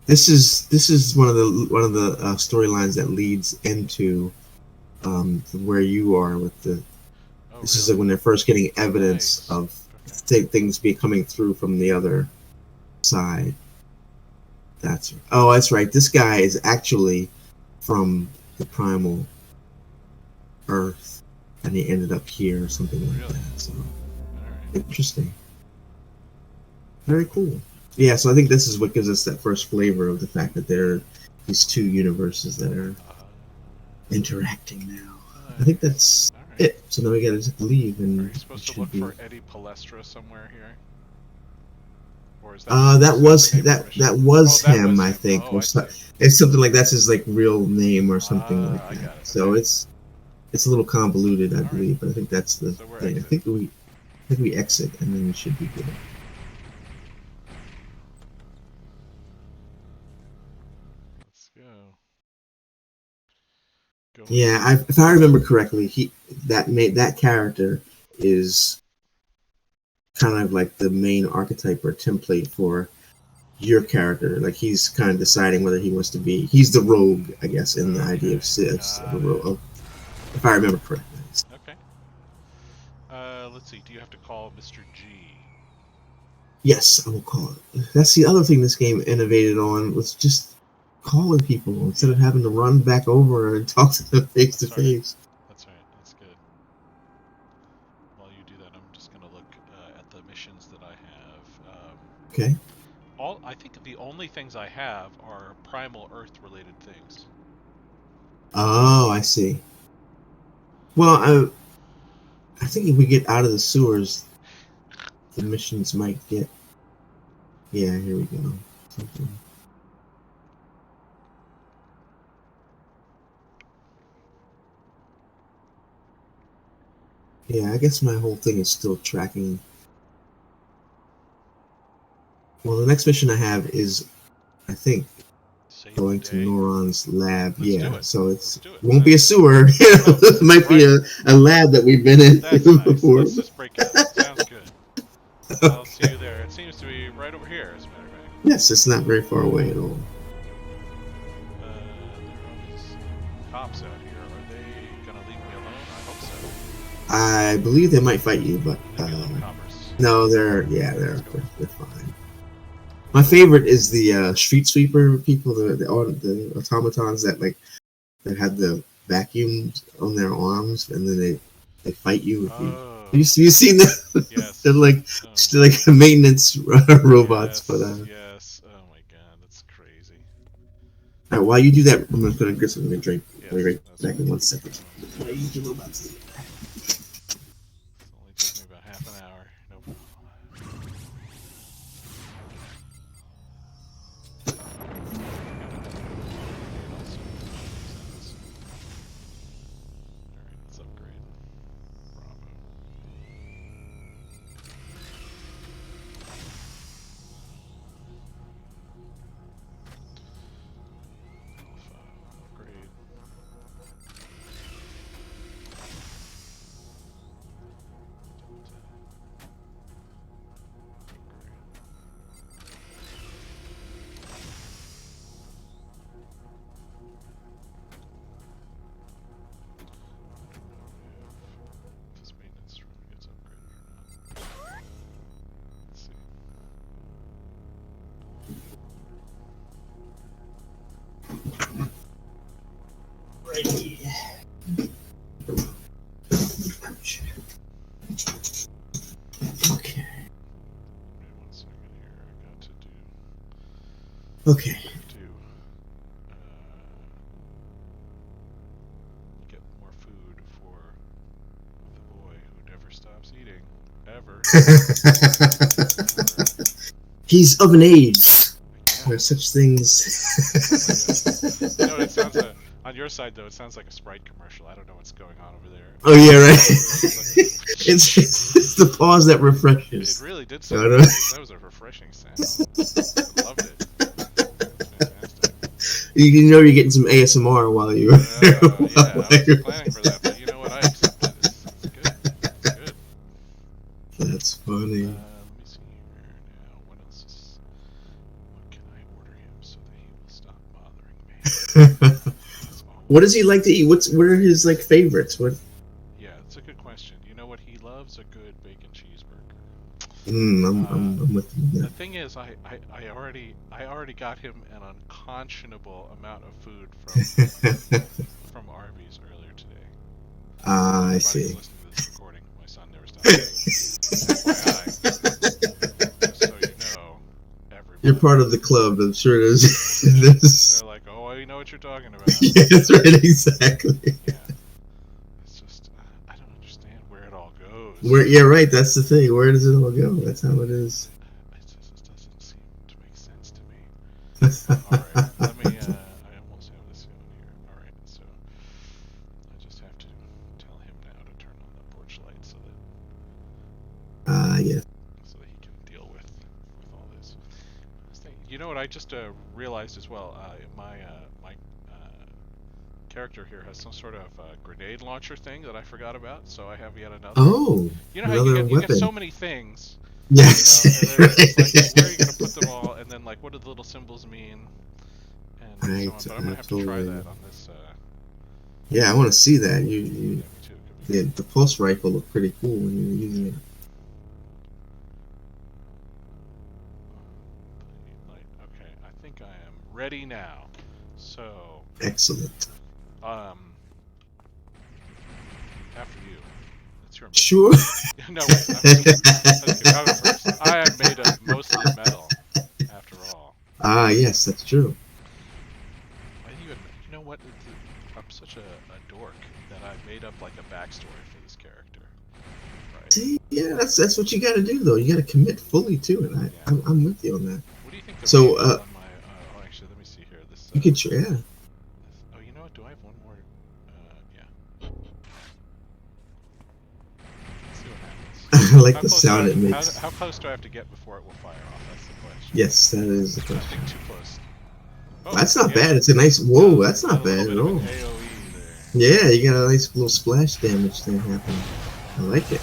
This is one of the storylines that leads into where you are with the. Oh, this really? is like when they're first getting evidence of things coming through from the other side. That's right. This guy is actually from the primal Earth, and he ended up here or something like that. So interesting. Very cool. Yeah, so I think this is what gives us that first flavor of the fact that there are these two universes that are interacting now. I think that's it. So now we gotta just leave, and are you supposed to look for Eddie Palestra somewhere here? Or is that was him, I think. It's something like that's his like real name or something like that. So it's a little convoluted, I believe, but I think that's the thing. I think we exit, and then we should be good. Yeah, if I remember correctly, that character is kind of like the main archetype or template for your character. Like he's kind of deciding whether he wants to be. He's the rogue, I guess, in the idea of the rogue. If I remember correctly. Okay. Let's see. Do you have to call Mr. G? Yes, I will call it. That's the other thing this game innovated on, was just calling people instead of having to run back over and talk to them face to face. That's right. That's good. While you do that, I'm just going to look at the missions that I have. Okay. I think the only things I have are Primal Earth related things. Oh, I see. Well, I think if we get out of the sewers, the missions might get. Yeah, here we go. Something. Yeah, I guess my whole thing is still tracking. Well, the next mission I have is, I think, going to Noron's lab. So it won't be a sewer. It might be a lab that we've been in before. Let's just break it. Sounds good. I'll see you there. It seems to be right over here, as a matter of fact. Yes, it's not very far away at all. There are these cops out here. Are they gonna leave me alone? I hope so. I believe they might fight you, but no, they're fine. My favorite is the street sweeper people, the automatons that that have the vacuums on their arms, and then they fight you if you. Oh, You seen that? They're yes. like Oh still my like god. maintenance robots, but Yes, yes. Oh my god, that's crazy. all right, while you do that, I'm just gonna get something to drink. I'll be Yes, right that's back fine. in one No second. problem. I'll use the robots. It'll only take me about half an hour. No problem. It also makes sense. Alright, let's upgrade. Bravo. Alpha. Upgrade. Delta. Upgrade. I don't know if this maintenance room gets upgraded or not. Let's see. Ready. Okay. Wait 1 second here. I got to do. Okay. I have to get more food for the boy who never stops eating. Ever. Ever. He's of an age Yeah. where such things. Sounds like a. You know what it sounds like? On your side, though, it sounds like a Sprite commercial. I don't know what's going on over there. Oh yeah, right. Like, It's the pause that it refreshes. really did No, sound no. like that was a refreshing sound. I loved it. Fantastic. You know you're getting some ASMR while you. Yeah, I wasn't planning for that, but you know what? I accept it. It's good. It's good. That's funny. Let me see here now. What else is? What can I order him so that he will stop bothering me? That's all. What does he like to eat? What are his like favorites? What? Yeah, it's a good question. You know what he loves? A good bacon cheeseburger. I'm with you The there. thing is, I already got him an unconscionable amount of food from Arby's earlier today. For Ah, I anybody who's see. listening to this recording, my son never stops eating. FYI, just so you know, You're everybody. part of the club. I'm sure there's. Yeah, there's they're like, oh, I know what you're talking about. yeah, that's right. Exactly. Yeah, it's just I don't understand where it all goes. Where? Yeah, right. That's the thing. Where does it all go? That's how it is. It just doesn't seem to make sense to me. All right, let me. I almost have this on here. All right, so I just have to tell him now to turn on the porch light so that Yes. he can deal with all this. You know what? I just realized as well. My character here has some sort of grenade launcher thing that I forgot about. So I have yet another. Oh, You know how another you get so weapon. many things. Yes. It's like, where are you gonna put them all? And then like, what do the little symbols mean? And so on. Right. But I'm gonna have to try Totally. that on this. Yeah, I want to see that. Yeah, You me too. yeah, the pulse rifle looked pretty cool when you were using it. Okay, I think I am ready now. So, Excellent. after you. It's your mission. Sure. No, wait. Let's get out of first. I am made of mostly metal, after all. Ah, yes, that's true. You know what? I'm such a dork that I made up like a backstory for this character. Right. See, yeah, that's what you got to do, though. You got to commit fully to it. Yeah. I'm with you on that. What do you think the So, rate is on my? Oh, actually, let me see here. This. you could, yeah. Oh, you know what? Do I have one more? Yeah. Let's see what happens. I like the sound it makes. How close do I have to get before it will fire off? That's the question. Yes, that is the I question. think too close. Oh, That's not yeah. bad. It's a nice. Whoa, that's not Got a little bad bit at of all. an AOE there. Yeah, you got a nice little splash damage thing happening. I like it.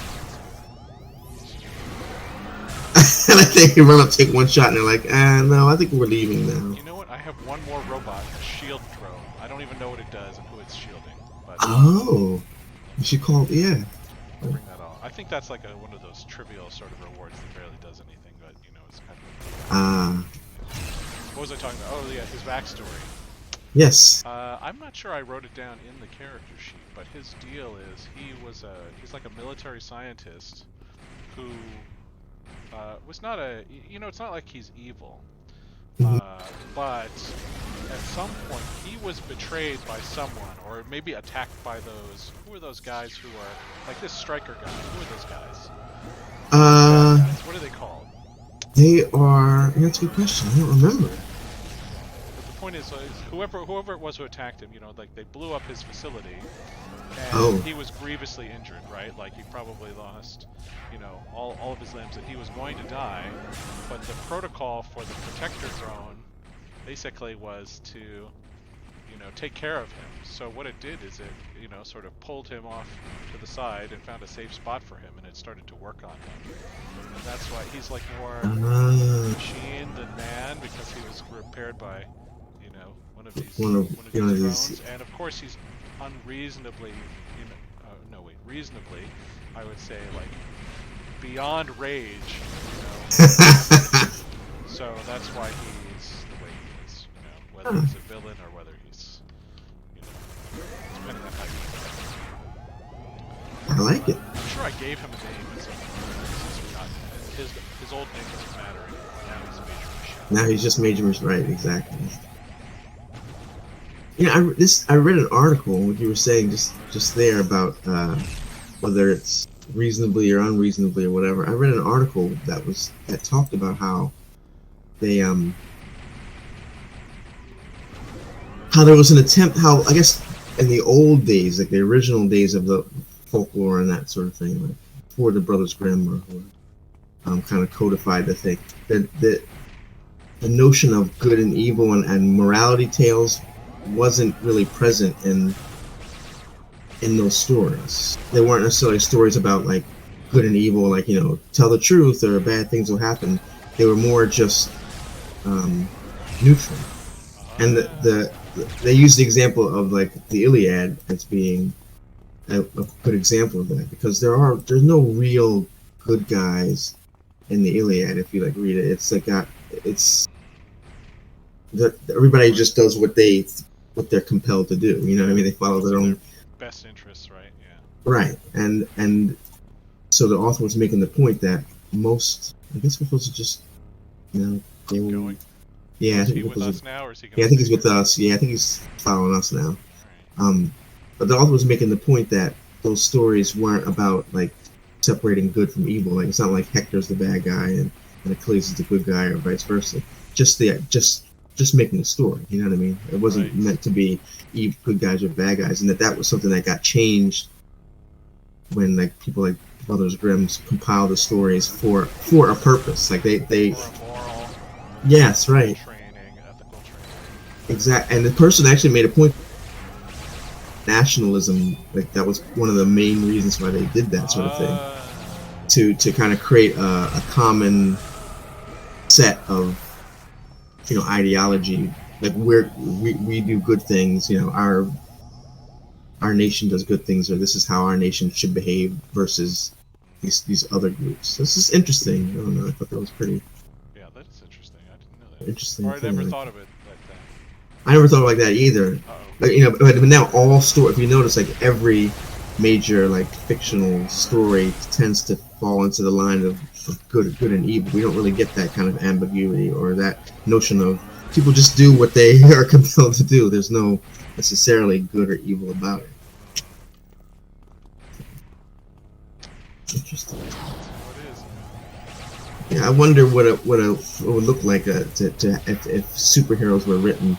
And I think you run up, take one shot, and they're like, no, I think we're leaving now. You know what? I have one more robot, a shield throw. I don't even know what it does and who it's shielding, but Oh, you should call. Yeah. bring that on. I think that's like one of those trivial sort of rewards that barely does anything, but you know, it's kind of. What was I talking about? Oh, yeah, his backstory. Yes. I'm not sure I wrote it down in the character sheet, but his deal is he's like a military scientist who was not it's not like he's evil, Mhm. but at some point he was betrayed by someone, or maybe attacked by who are those guys who are like this striker guy? Who are those guys? Uh, Bad guys. What are they called? they are. Yeah, that's a good question. I don't remember. But the point is, whoever it was who attacked him, like they blew up his facility, and Oh. he was grievously injured, right? Like he probably lost, all of his limbs, and he was going to die. But the protocol for the protector drone basically was to, take care of him. So what it did is it, sort of pulled him off to the side and found a safe spot for him, and it started to work on him. And that's why he's like more machine than man, because he was repaired by, one of these drones. And of course he's unreasonably, reasonably, I would say, like, beyond rage, So that's why he's the way he is, whether he's a villain or whether he's, depending on how you I like it. I'm sure I gave him a name at some point, since we got his old name doesn't matter anymore. Now he's Major Machine. Now he's just Major Machine, right? Exactly. I read an article, what you were saying just there about whether it's reasonably or unreasonably or whatever. I read an article that talked about how they how there was an attempt, how I guess in the old days, like the original days of the folklore and that sort of thing, like before the Brothers Grimm or kind of codified the thing, that the notion of good and evil and morality tales wasn't really present in those stories. They weren't necessarily stories about like good and evil, like tell the truth or bad things will happen. They were more just neutral. And they used the example of like the Iliad as being a good example of that, because there's no real good guys in the Iliad. If you like read it, it's like everybody just does what they're compelled to do. You know what I mean? They follow their own best interests, right? Yeah. Right, and so the author was making the point that most, I guess we're supposed to just, keep going. Yeah, is he with us now, or is he going? Yeah, I think he's with us. Yeah, I think he's following us now. Right. But the author was making the point that those stories weren't about like separating good from evil. Like it's not like Hector's the bad guy and Achilles is the good guy, or vice versa. Just making a story. You know what I mean? It wasn't meant to be good guys or bad guys, and that was something that got changed when like people like Brothers Grimm compiled the stories for a purpose. Like they for a moral, yes, right, ethical training. Exactly. And the person actually made a point. Nationalism, like that was one of the main reasons why they did that sort of thing, to kind of create a common set of ideology. Like we do good things, our nation does good things, or this is how our nation should behave versus these other groups. This is interesting. I don't know. I thought that was pretty. Yeah, that is interesting. I didn't know that. Interesting. Or I never thought of it like that. I never thought like that either. But but now all story. If you notice, like every major like fictional story tends to fall into the line of good and evil. We don't really get that kind of ambiguity or that notion of people just do what they are compelled to do. There's no necessarily good or evil about it. Interesting. Yeah, I wonder what it would look like if superheroes were written.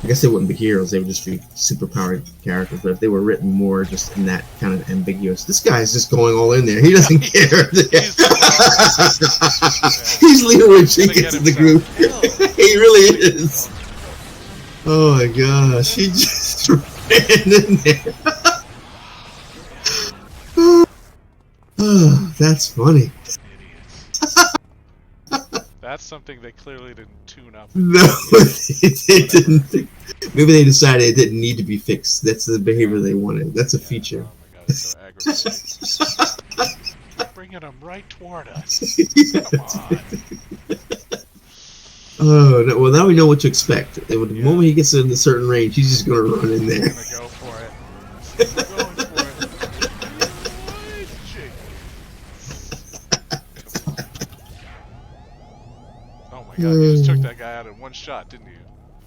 I guess they wouldn't be heroes; they would just be superpowered characters. But if they were written more just in that kind of ambiguous, this guy's just going all in there. He doesn't care. He's Leroy Jenkins in the group. He really is. Oh my gosh, he just ran in there. Oh, that's funny. That's something they clearly didn't tune up. No, they didn't. Maybe they decided it didn't need to be fixed. That's the behavior they wanted. That's a feature. Oh my god, it's so aggravating. Bringing them right toward us. Come on. Oh, no, well, now we know what to expect. And the Yeah. moment he gets in a certain range, he's just going to run in there. I'm gonna go for it. I'm going for it. Oh my god, you just took that guy out in one shot, didn't you?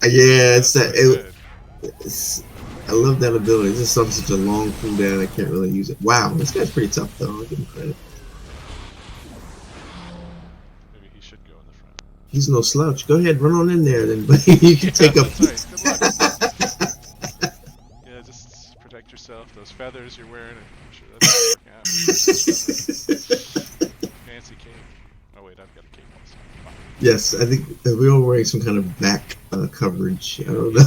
Yeah, it's That's that. pretty good. I love that ability. It's just such a long cooldown. I can't really use it. Wow, this guy's pretty tough, though. I'll give him credit. Maybe he should go in the front. He's no slouch. Go ahead, run on in there, then, buddy. You can take up. That's right. Good luck. Yeah, just protect yourself. Those feathers you're wearing, I'm sure that's working out. Fancy cape. Oh wait, I've got a cape also. Yes, I think we're all wearing some kind of back coverage. I don't know.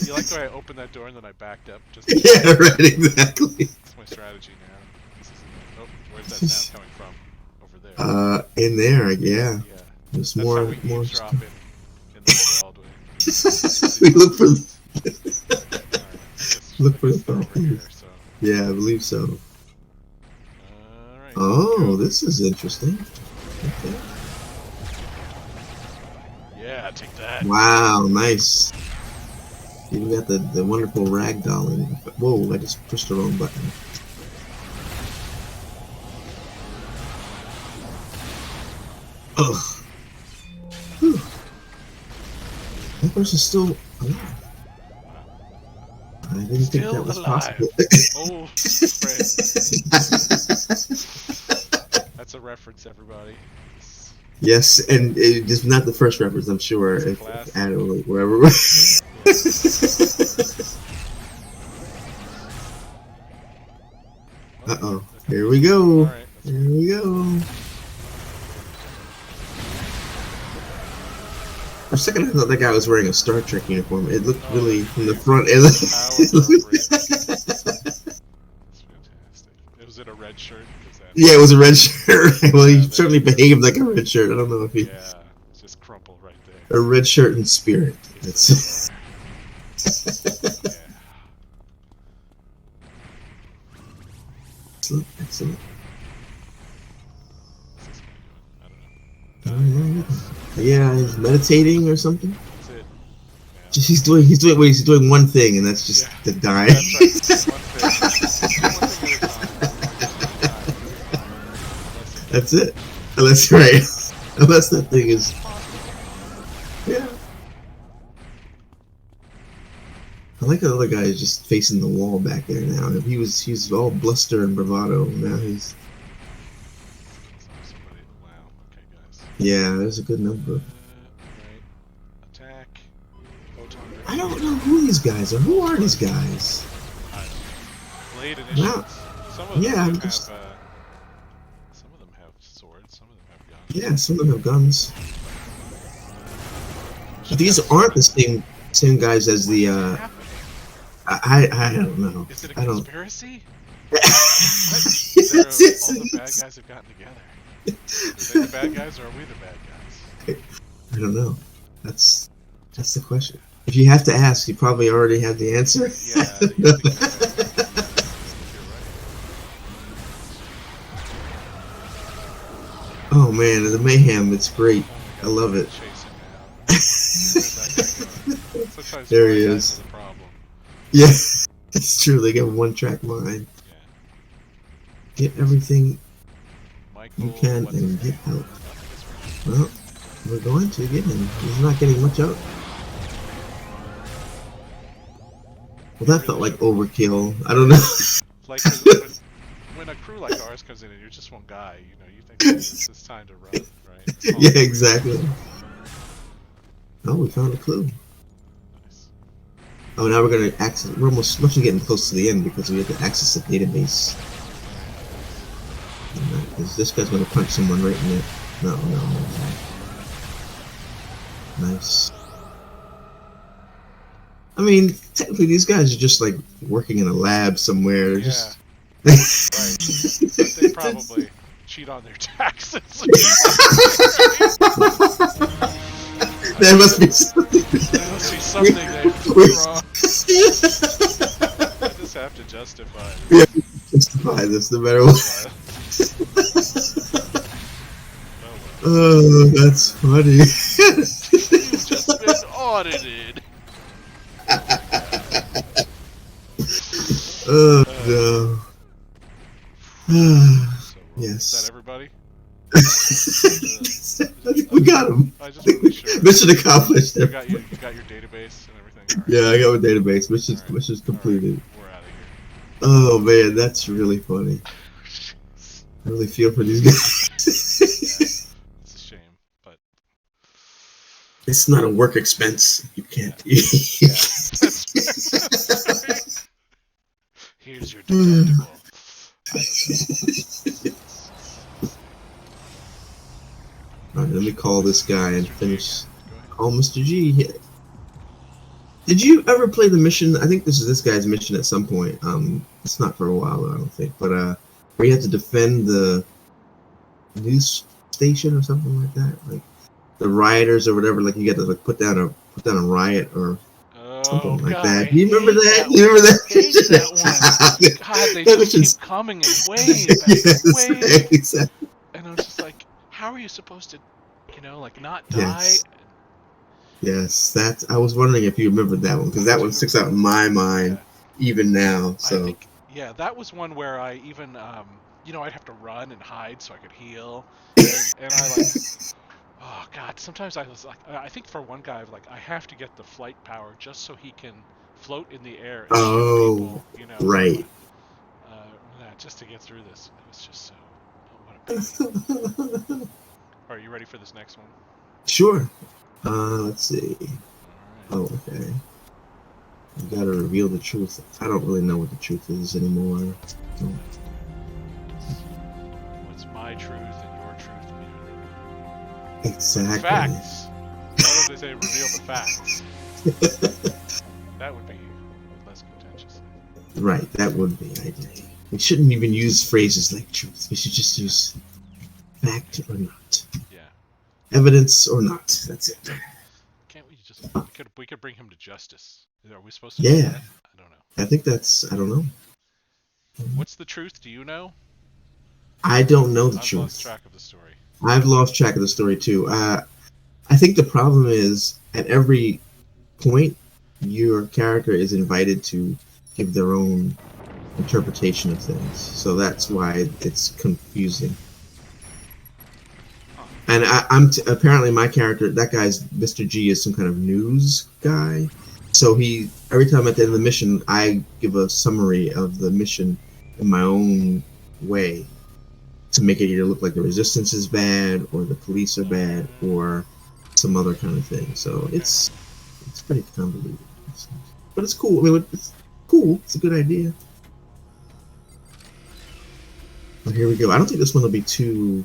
You like the way I opened that door and then I backed up? Just Yeah, right, exactly. That's my strategy now. This isn't oh, where's that sound coming from? Over there. In there, yeah. Yeah. There's That's more. how we eavesdrop in this world. We look for. Alright, Look for the over here, thought. so. Yeah, I believe so. Alright. Oh, this is interesting. Okay. Yeah, take that. Wow, nice. You got the wonderful ragdolling. Whoa, I just pushed the wrong button. Ugh. Whew. That person's still alive. I didn't think that was possible. Oh, that's a reference, everybody. Yes, and it is not the first reference, I'm sure. If at or wherever. Uh-oh. Here we go. Right, here we go. For a second, I thought that guy was wearing a Star Trek uniform. It looked really from the front. That's fantastic. Was it a red shirt? Yeah, it was a red shirt. Well, he certainly behaved like a red shirt. I don't know if he. Yeah, it's just crumpled right there. A red shirt in spirit. That's. Yeah. Excellent. Excellent. I don't know. Yeah, he's meditating or something. That's it. Yeah. He's doing one thing, and that's just to die. That's right. That's it. Unless right. Unless that thing is. Yeah. I like the other guy is just facing the wall back there now. He's all bluster and bravado. Now he's. Wow. Okay, guys. Yeah, there's a good number. Right. Attack. I don't know who these guys are. Who are these guys? Blade initiates. Wow. Some of them Yeah, I'm have, just. some of them have swords. Some of them have guns. Yeah, some of them have guns. But these aren't the same guys as the. I don't know. Is it a I don't. conspiracy? Yes, All yes, the bad yes. guys have gotten together. Are they the bad guys or are we the bad guys? I don't know. That's the question. If you have to ask, you probably already have the answer. Yeah, I think you're right. Oh man, the mayhem, it's great. I love it. There he is. Yeah, it's true. They get one-track mind. Get everything you can and get help. Well, we're going to get him. He's not getting much out. Well, that felt like overkill. I don't know. Like when a crew like ours comes in and you're just one guy, you know, you think it's time to run, right? Yeah, exactly. Oh, we found a clue. Nice. Oh, now we're gonna access. We're almost getting close to the end because we have to access the database. This guy's gonna punch someone right in there. No. Nice. I mean, technically, these guys are just like working in a lab somewhere. They're just. Right. But they probably cheat on their taxes. There must be something. There must be something they're wrong. I just have to justify it. Yeah, justify this no matter what. Oh, well. Oh, that's funny. audited. Oh no. So, Yes. Is that everybody? I think we got him. I just want to be sure. Mission accomplished. You got your database and everything? All right. Yeah, I got my database. All right. Mission's completed. All right. We're out of here. Oh man, that's really funny. I really feel for these guys. Yeah, it's a shame, but It's not a work expense. You can't. yeah. That's right. Here's your deductible. Alright, let me call this guy and finish. Go ahead. Call Mr. G. Did you ever play the mission? I think this is this guy's mission at some point. It's not for a while, I don't think. But where you have to defend the news station or something like that, like the rioters or whatever. Like you got to like put down a riot or something like God, that. You remember that? You remember that? I hate that one. God, they just keep coming in wave after wave. Exactly. And I'm just like, how are you supposed to, like not die? Yes. Yes, that's. I was wondering if you remembered that one because that one sticks out in my mind even now. So I think, that was one where I even, I'd have to run and hide so I could heal, and I like, oh God, sometimes I was like, I think for one guy, like I have to get the flight power just so he can float in the air and shoot people, right. Just to get through this, it was just so. Oh, what a pain. Are you ready for this next one? Sure. Let's see. All right. Oh, okay. You gotta reveal the truth. I don't really know what the truth is anymore. So. What's my truth and your truth merely? Exactly. Facts. What if they say reveal the facts? That would be less contentious. Right, that would be. We shouldn't even use phrases like truth. We should just use fact or not. Yeah. Evidence or not. That's it. Can't we just? We could bring him to justice. Are we supposed to? Yeah. Do that? I don't know. I think that's. I don't know. What's the truth? Do you know? I don't know the I've truth. lost track of the story. I've lost track of the story too. I think the problem is at every point, your character is invited to give their own interpretation of things. So that's why it's confusing. And apparently my character, that guy's Mr. G, is some kind of news guy. So every time at the end of the mission, I give a summary of the mission in my own way to make it either look like the resistance is bad or the police are bad or some other kind of thing. So it's pretty convoluted. But it's cool. I mean, it's cool. It's a good idea. Well, here we go. I don't think this one will be too...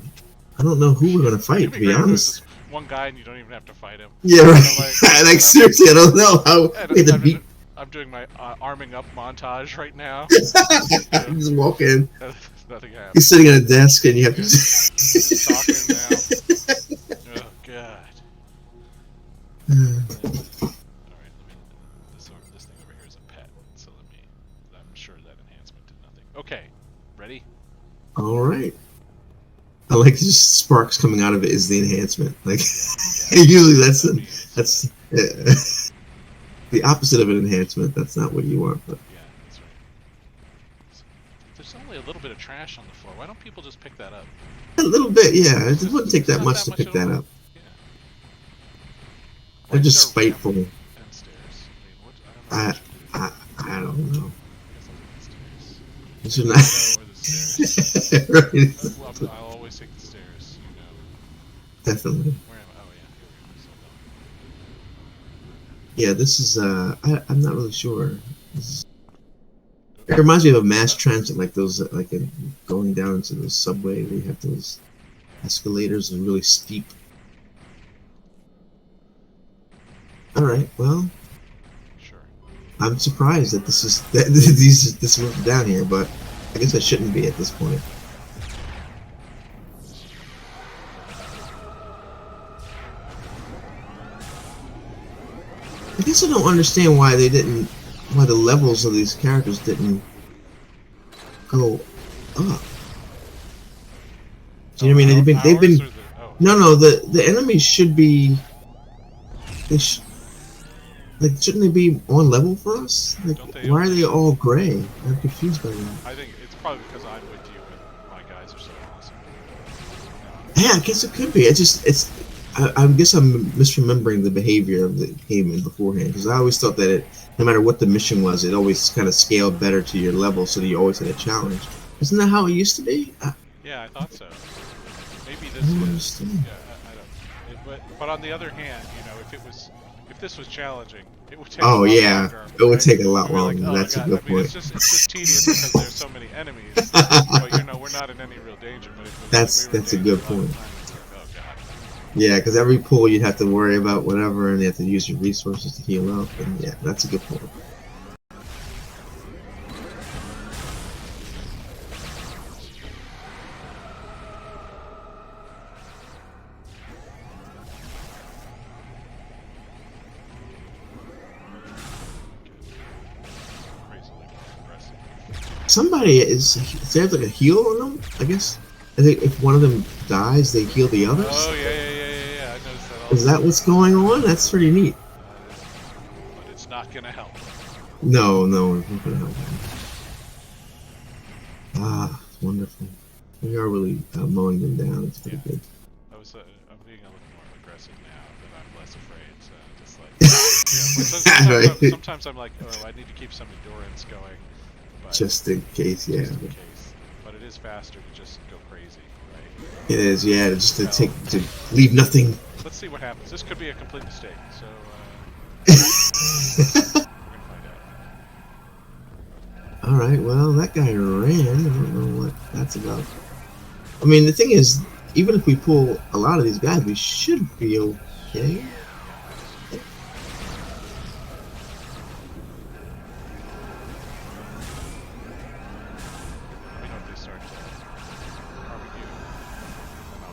I don't know who we're going to fight, to be honest. One guy and you don't even have to fight him. Yeah, right. Like seriously, I don't know how... I'm doing my arming up montage right now. Just walk in. Nothing happens. He's sitting at a desk and you have to... He's talking now. Oh, God. Alright, this thing over here is a pet, so I'm sure that enhancement did nothing. Okay, ready? Alright. I like just sparks coming out of it is the enhancement. Like, usually that's the opposite of an enhancement. That's not what you want, but... Yeah, that's right. There's only a little bit of trash on the floor. Why don't people just pick that up? A little bit, yeah. It wouldn't take that much to pick that up. Yeah. They're just spiteful. Downstairs. I don't know. I Should not. Right. I'll always take the stairs. Definitely. Where am I? Oh yeah, here we go. Yeah, this is. I'm not really sure. It reminds me of a mass transit, like those, going down into the subway. Where you have those escalators, are really steep. All right, well. Sure. I'm surprised that this went down here, but I guess I shouldn't be at this point. I guess I don't understand why the levels of these characters didn't go up. Do you know what I mean? They've been. No, the enemies should be. Like, shouldn't they be on level for us? Like, Don't they why are only? they all gray? I'm confused by that. I think it's probably because I'm with you and my guys are so awesome. Yeah, I guess it could be. I guess I'm misremembering the behavior of the game beforehand, because I always thought that no matter what the mission was, it always kind of scaled better to your level, so that you always had a challenge. Isn't that how it used to be? Yeah, I thought so. Maybe I this don't is. understand. Yeah, I don't. But on the other hand, if this was challenging, it would take a Oh lot yeah, longer, it would right? take a lot We'd be like, longer. oh That's a god. I good mean, point. it's just tedious because there's so many enemies. But we're not in any real danger. But if we were in That's a danger good a lot of point. the time, it's like, oh god. Yeah, because every pull you'd have to worry about whatever, and you have to use your resources to heal up. And yeah, that's a good point. Crazily aggressive. Somebody is they have like a heal on them, I guess. I think if one of them dies, they heal the others. Oh yeah. I noticed that Is also. that what's going on? That's pretty neat. But it's not gonna help. No, it's not gonna help. Ah, it's wonderful. We are really mowing them down. It's pretty good. I'm being a little more aggressive now that I'm less afraid. So just like, sometimes I'm like, oh, I need to keep some endurance going. But Just in case, yeah. just in case. But it is faster to just go crazy, right? It is, yeah. Just to leave nothing. Let's see what happens. This could be a complete mistake. So we're gonna find out. All right. Well, that guy ran. I don't know what that's about. I mean, the thing is, even if we pull a lot of these guys, we should be okay.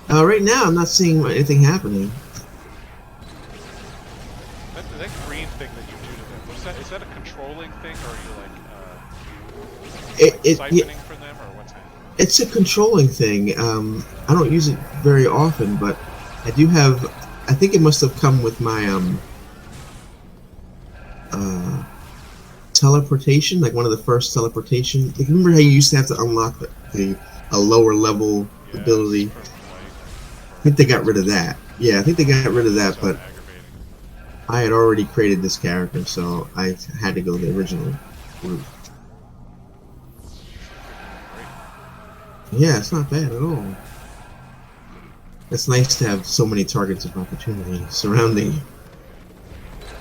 Right now, I'm not seeing anything happening. That green thing that you do to them, what is that? Is that a controlling thing, or are you siphoning from them, or what's happening? It's a controlling thing. I don't use it very often, but I do have. I think it must have come with my teleportation, like one of the first teleportation. Like, remember how you used to have to unlock a lower level ability? I think they got rid of that. Yeah, I think they got rid of that, but I had already created this character, so I had to go the original route. Yeah, it's not bad at all. It's nice to have so many targets of opportunity surrounding you.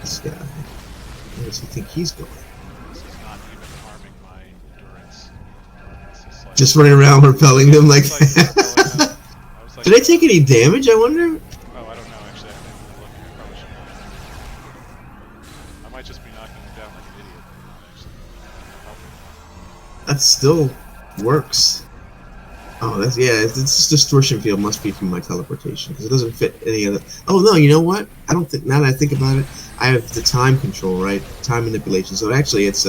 This guy. Where does he think he's going? This is not even harming my endurance. Like, just running around repelling them like that. Did I take any damage, I wonder? Oh, I don't know, actually. I haven't even looked. I probably should. I might just be knocking him down like an idiot. Not actually. That still works. Oh, that's, yeah, this distortion field must be from my teleportation, because it doesn't fit any other. Oh, no, you know what? I don't think, now that I think about it, I have the time control, right? Time manipulation. So actually, it's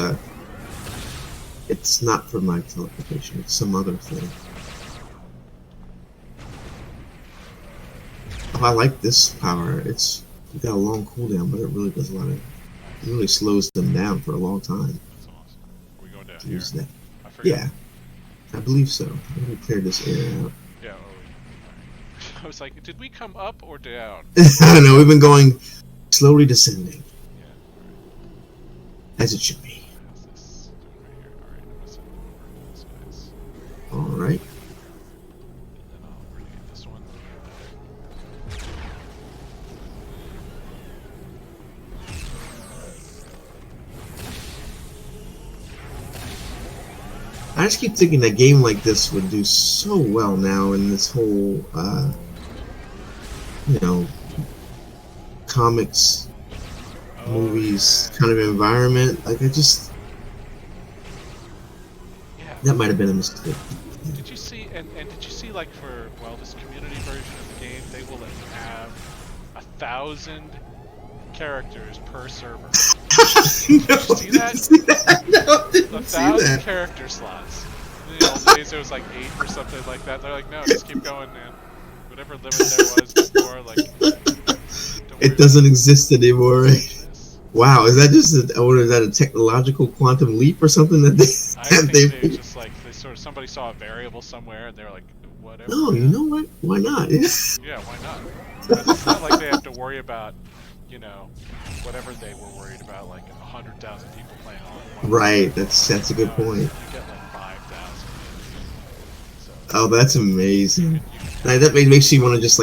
not for my teleportation. It's some other thing. Oh, I like this power. It's got a long cooldown, but it really does a lot of. It really slows them down for a long time. That's awesome. Are we going down here? That. I forget. Yeah, I believe so. Let me clear this area out. Yeah. I was like, did we come up or down? I don't know. We've been going slowly descending. Yeah. As it should be. How's this doing right here? All right. I'm gonna send over those guys. All right. And then I'll rename this one. I just keep thinking that a game like this would do so well now in this whole, comics, movies kind of environment. Like, that might have been a mistake. Did you see, and did you see, like, for, this community version of the game, they will let you have 1,000 characters per server. Did you see that? No, didn't 1,000 character slots. In the old days, there was like 8 or something like that. They're like, no, just keep going, man. Whatever limit there was before, like, it doesn't exist anymore, right? Wow, is that just or is that a technological quantum leap or something that I that think they they? just like somebody saw a variable somewhere and they're like, whatever. No, you know what? Why not? Yeah, why not? Because it's not like they have to worry about, you know, whatever they were worried about, like 100,000 people playing all at once. Right. That's a good Now point. you get like 5,000. So Oh, that's amazing. you can That makes you want to just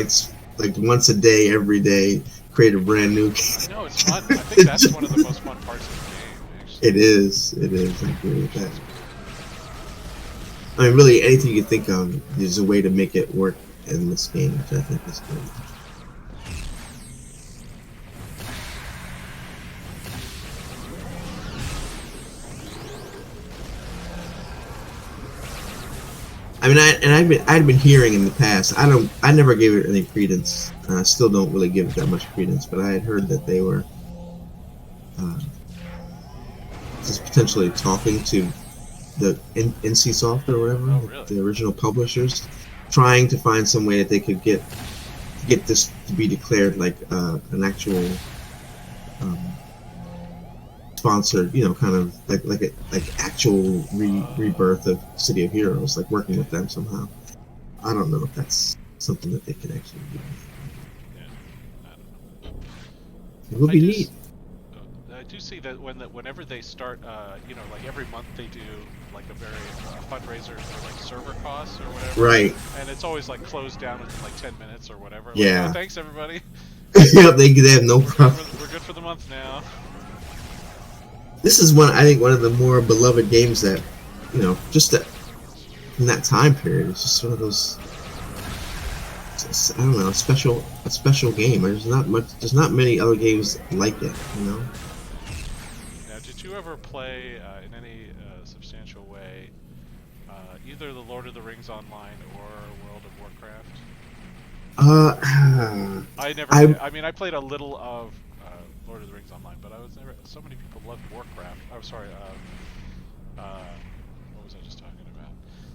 like once a day, every day, create a brand new. I know it's fun. I think that's one of the most fun parts of the game. Actually, It is. It is. I agree with that. it's I mean, really, anything you think of, there's a way to make it work in this game, which I think is good. I mean, I'd been hearing in the past. I never gave it any credence. And I still don't really give it that much credence. But I had heard that they were uh, just potentially talking to the NCSoft or whatever, Oh, really? the original publishers, trying to find some way that they could get this to be declared like an actual um, sponsored, you know, kind of like actual rebirth of City of Heroes, like working with them somehow. I don't know if that's something that they could actually do. Yeah, I don't know. It would be neat. I do see that whenever they start, you know, like every month they do like a very fundraiser for like server costs or whatever. Right. And it's always like closed down within like 10 minutes or whatever. Like, Yeah. oh, thanks everybody. Yep, they have no problem. We're good for the month now. This is I think one of the more beloved games that, you know, just that in that time period. It's just one of those. I don't know, a special game. There's not many other games like it, you know. Now, did you ever play in any substantial way either the Lord of the Rings Online or World of Warcraft? I never. I mean, I played a little of Lord of the Rings Online, but I was never. So many people loved Warcraft. I'm sorry. What was I just talking about?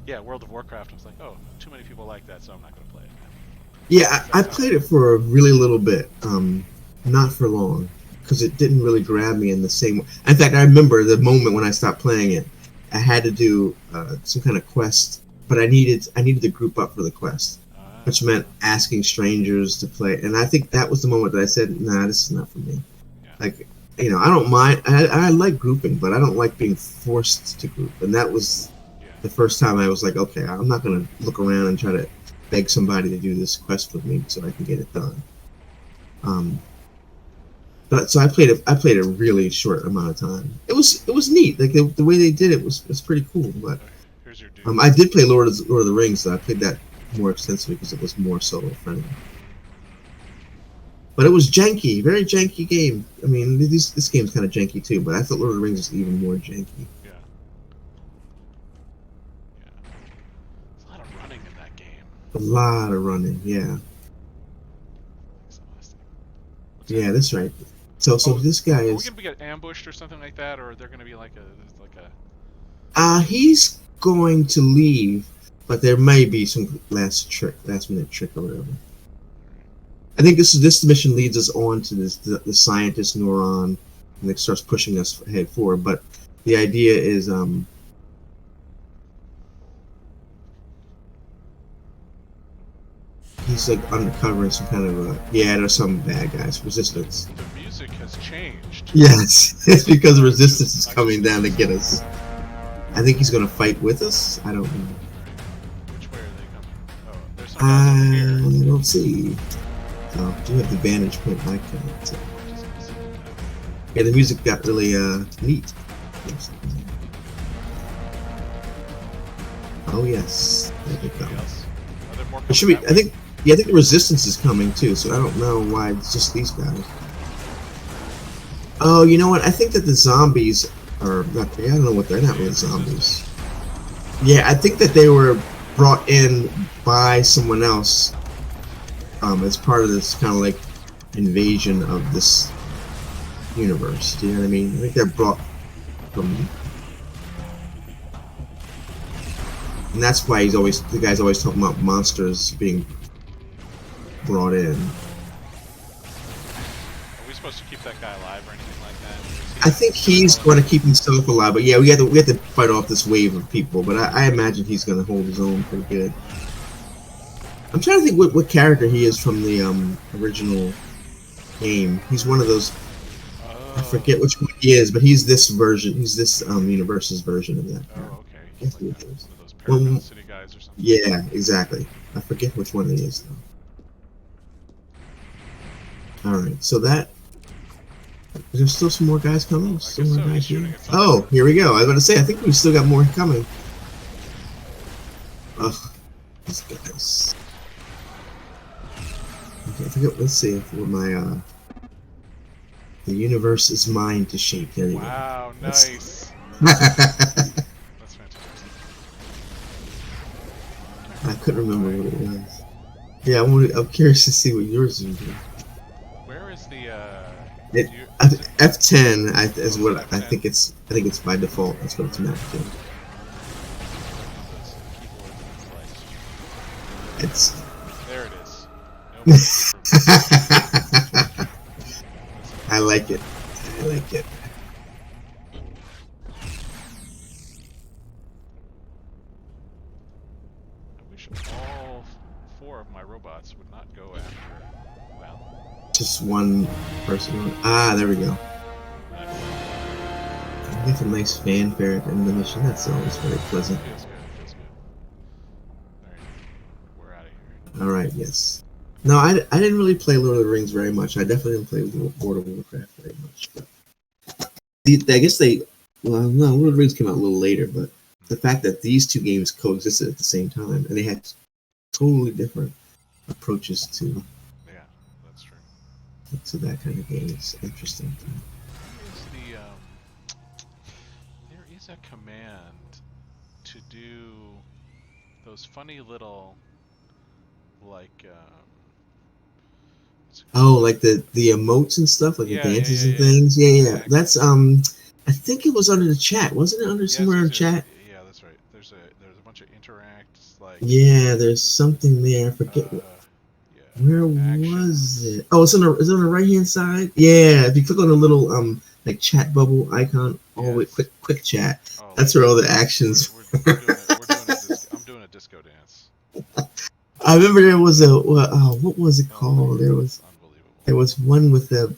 Yeah, World of Warcraft. I was like, oh, too many people like that, so I'm not going to play it. Yeah, I played it for a really little bit, not for long, because it didn't really grab me in the same way. In fact, I remember the moment when I stopped playing it. I had to do some kind of quest, but I needed to group up for the quest, which meant asking strangers to play. And I think that was the moment that I said, "Nah, this is not for me." Yeah. Like, you know, I don't mind. I like grouping, but I don't like being forced to group. And that was the first time I was like, okay, I'm not going to look around and try to beg somebody to do this quest with me so I can get it done. But so I played a really short amount of time. It was neat. Like the way they did it was pretty cool. But Here's your dude. I did play Lord of the Rings, so I played that more extensively because it was more solo friendly. But it was janky, very janky game. I mean, this game's kind of janky too, but I thought Lord of the Rings was even more janky. Yeah. There's a lot of running in that game. A lot of running, yeah. Yeah, that's right. So this guy Are we is. gonna get ambushed or something like that, or they're gonna be like a? He's going to leave, but there may be some last minute trick or whatever. I think this mission leads us on to the scientist Neuron, and it starts pushing us head forward. But the idea is he's like uncovering some kind of there's some bad guys, resistance. The music has changed. Yes, it's because resistance is coming down to get us. I think he's gonna fight with us. I don't know. Which way are they coming? Oh, there's some guys over here. I don't see. Oh, do you have the vantage point like that? Yeah, the music got really neat. Oh yes, there they go. It should be. I think the resistance is coming too. So I don't know why it's just these guys. Oh, you know what? I think that the zombies are not. I don't know what they're not really zombies. Yeah, I think that they were brought in by someone else. As part of this kind of like invasion of this universe. Do you know what I mean? I think they're brought from, and that's why the guy's always talking about monsters being brought in. Are we supposed supposed to keep that guy alive or anything like that? I think he's going to keep himself alive, but yeah, we have to fight off this wave of people. But I imagine he's going to hold his own pretty good. I'm trying to think what character he is from the original game. He's one of those. I forget which one he is, but he's this version. He's this universe's version of that. Oh, okay. He's like one of those Well, Paramount City guys or something. yeah, exactly. I forget which one it is though. All right, so that. Is there still some more guys coming? Still more guys here? Oh, here we go. I was about to say, I think we've still got more coming. Ugh, these guys. Okay, I forget. Let's see if my the universe is mine to shape. There you wow, go. nice. That's fantastic. I couldn't remember what it was. Yeah, I'm curious to see what yours is. Where is the F10 is what I think it's. I think it's by default. That's what it's mapped to. It's. There it is. No I like it. I like it. I wish all 4 of my robots would not go after. Well. Just one person. Ah, there we go. I get a nice fanfare at the end of the mission. That's always very pleasant. Feels good. Feels good. Alright. We're out of here. Alright, yes. No, I didn't really play Lord of the Rings very much. I definitely didn't play World of Warcraft very much. But I guess well, no, Lord of the Rings came out a little later, but the fact that these two games coexisted at the same time, and they had totally different approaches to That's true. to that kind of game is interesting. There is a command to do those funny little like the emotes and stuff, like the dances and things. Yeah. Exactly. That's I think it was under the chat, wasn't it? Somewhere in the chat. Yeah, that's right. There's a bunch of interacts like. Yeah, there's something there. I forget. Where was it? Oh, is it on the right hand side? Yeah, if you click on the little like chat bubble icon, all the way quick chat. Oh, that's where all the actions. I'm doing a disco dance. I remember there was what was it called? There was one with a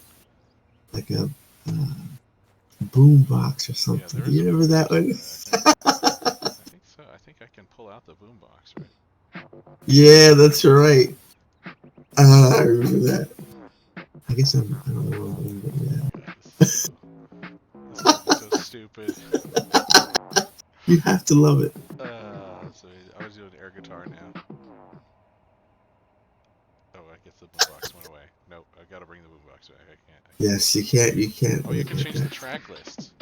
boom box or something. Do you remember that one? I think so. I think I can pull out the boom box, right? Yeah, that's right. I remember that. I guess I don't know what I'm doing. This is so stupid. You have to love it. So I was doing air guitar now. Oh, I guess the boombox went away. Nope, I gotta bring the boombox back. I can't. Yes, you can't. Oh, you can change the track list.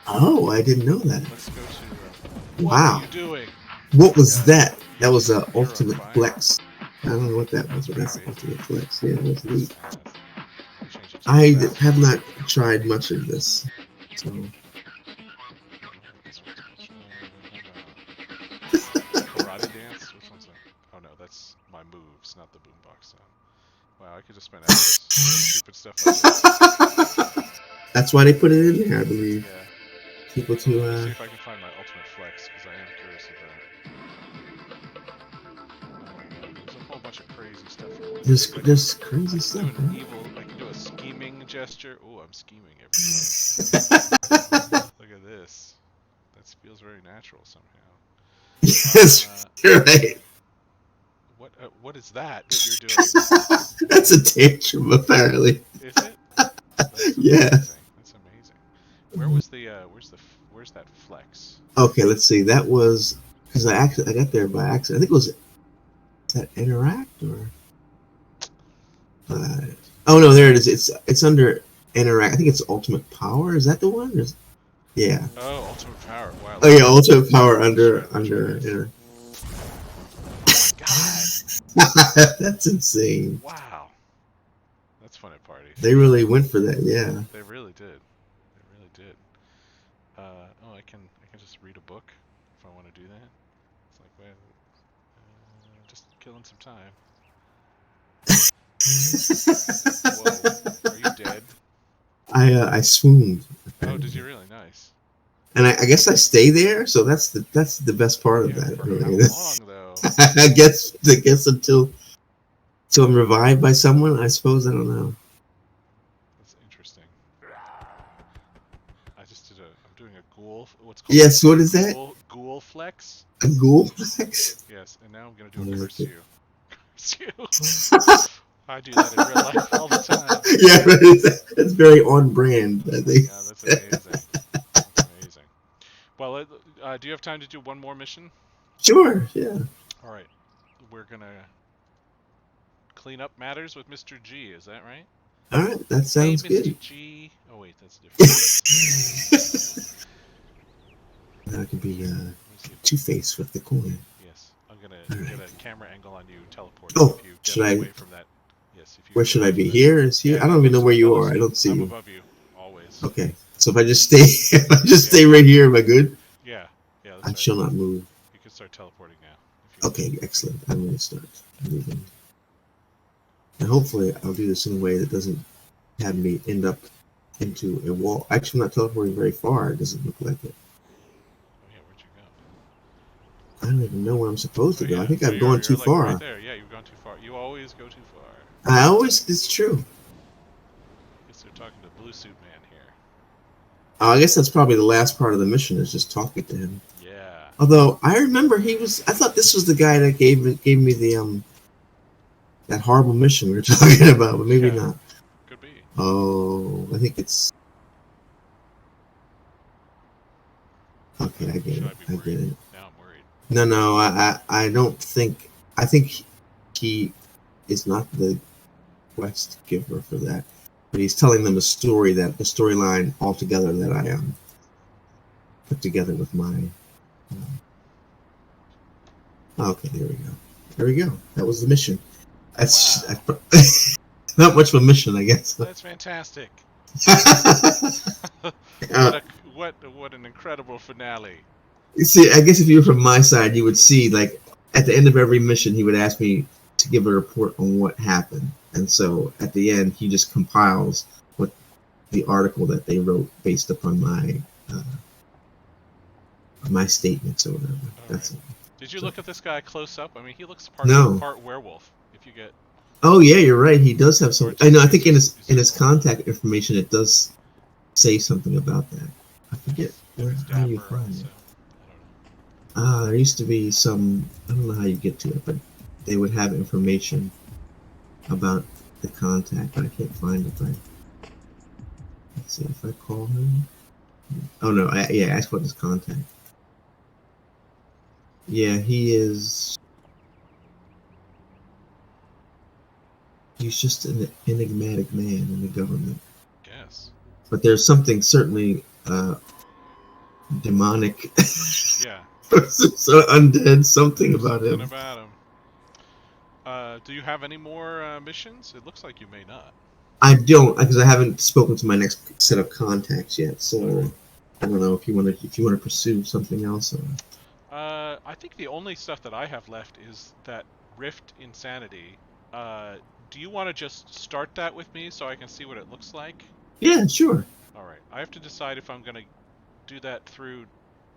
Oh, I didn't know that. Let's go to. Wow. What are you doing? What was that? That was an ultimate flex. I don't know what that was, but that's ultimate flex. Yeah, that's neat. I have not tried much of this, so. Karate dance? Which one's that? Oh no, that's my moves, not the boombox sound. Wow, I could just spend hours stupid stuff like this. That's why they put it in there, I believe. Yeah. People to see if I can find my ultimate flex, because I am curious of that. There's a whole bunch of crazy stuff. There's crazy stuff. I can do a scheming gesture. Oh, I'm scheming everybody. Look at this. That feels very natural somehow. Yes, you're right. What is that you're doing? That's a tantrum, apparently. Is it? Yeah. That's amazing. Where's that flex? Okay, let's see. That was because I got there by accident. I think it was that interact or. Oh no, there it is. It's under interact. I think it's ultimate power. Is that the one? Yeah. Oh, ultimate power. Wow. Oh yeah, ultimate power under. Oh my God. That's insane. Wow. That's fun at parties. They really went for that. Yeah. They really did. They really did. Oh, I can just read a book if I want to do that. It's like, well, just killing some time. Whoa. Are you dead? I swooned. Oh, Apparently. did you really? Nice. And I guess I stay there, so that's the best part of Yeah, that. for Really. how long though? I guess until I'm revived by someone. I suppose I don't know. That's interesting. I'm doing a ghoul. What's called Yes. What is that? ghoul flex. A ghoul flex? Yes, and now I'm gonna I do a like curse it. you. Curse you. I do that in real life all the time. Yeah, that's very on brand. I think. Yeah, that's amazing. That's amazing. Well, do you have time to do one more mission? Sure. Yeah. All right, we're gonna clean up matters with Mr. G. Is that right? All right. That Hey, sounds Mr. good. G. Oh wait, that's different. That could be Let me see if I can. Two-Face with the coin. Yes, I'm gonna All get right. a camera angle on you teleporting Oh, if you get should I? away from that. Yes, if you Where get should away I from be? that. Here? Is here? Yeah, I don't even know where that you looks are. I good. don't see I'm you. above you always. Okay. So if I just stay, if I just Yeah. stay right here, am I good? Yeah, yeah, I that's shall right. not move. You can start teleporting now. If you Okay, excellent. I'm going to start moving. And hopefully I'll do this in a way that doesn't have me end up into a wall. Actually, I'm not teleporting very far. It doesn't look like it. Oh yeah, where'd you go? I don't even know where I'm supposed Oh to go. I yeah, think there I've you are. gone You're too like right far. there. Yeah, you've gone too far. You always go too far. It's true. Guess they're talking to Blue Suit Man here. I guess that's probably the last part of the mission is just talking to him. Yeah. Although I remember I thought this was the guy that gave me the that horrible mission we were talking about, but maybe Yeah. not. Could be. Oh, I think it's okay. I get Should it. I be I worried? get it. Now I'm worried. No. I don't think. I think he is not the quest giver for that, but he's telling them a story the storyline altogether that I put together with my. Okay, there we go. There we go. That was the mission. That's Wow. not much of a mission, I guess. That's fantastic. uh, What an incredible finale. You see, I guess if you were from my side, you would see, like, at the end of every mission, he would ask me to give a report on what happened. And so at the end, he just compiles what the article that they wrote based upon my statements or whatever. That's right. it. Did you look at this guy close up? I mean, he looks No. part werewolf. If you get. Oh yeah, you're right. He does have some. I know. I think in his just contact information, it does say something about that. I forget how you dapper find also. it. There used to be some. I don't know how you get to it, but they would have information about the contact, but I can't find it. Let's see if I call him. Oh no! ask what his contact. Yeah, he is. He's just an enigmatic man in the government. Yes. But there's something certainly demonic. Yeah. So undead, something There's about something him. about him. Do you have any more missions? It looks like you may not. I don't, because I haven't spoken to my next set of contacts yet. So I don't know if you want to pursue something else. I think the only stuff that I have left is that Rift Insanity. Do you want to just start that with me so I can see what it looks like? Yeah, sure. All right. I have to decide if I'm going to do that through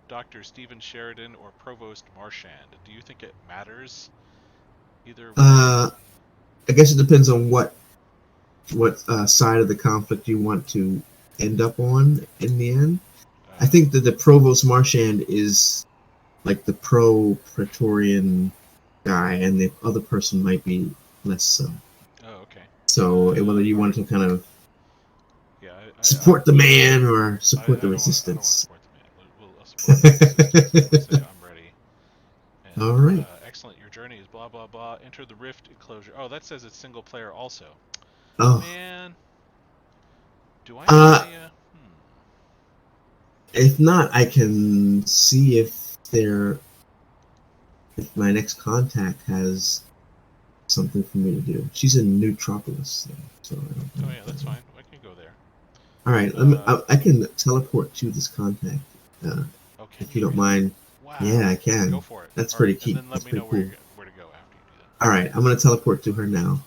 Dr. Stephen Sheridan or Provost Marchand. Do you think it matters? Either way? I guess it depends on what side of the conflict you want to end up on in the end. I think that the Provost Marchand is like the pro-Praetorian guy, and the other person might be less so. Oh, okay. So whether you want to kind of support the man or support the resistance. I don't want to support the man. We'll support the resistance. We'll say I'm ready. And, all right. Excellent. Your journey is blah blah blah. Enter the Rift enclosure. Oh, that says it's single player also. Oh man. Do I? If not, I can see if my next contact has something for me to do. She's in Neutropolis, so I don't know. Oh yeah, that's fine. I can go there. All right, I can teleport to this contact. If you don't mind. Wow. Yeah, I can. Go for it. That's pretty key. And then let me know where to go after you do that. All right, I'm gonna teleport to her now.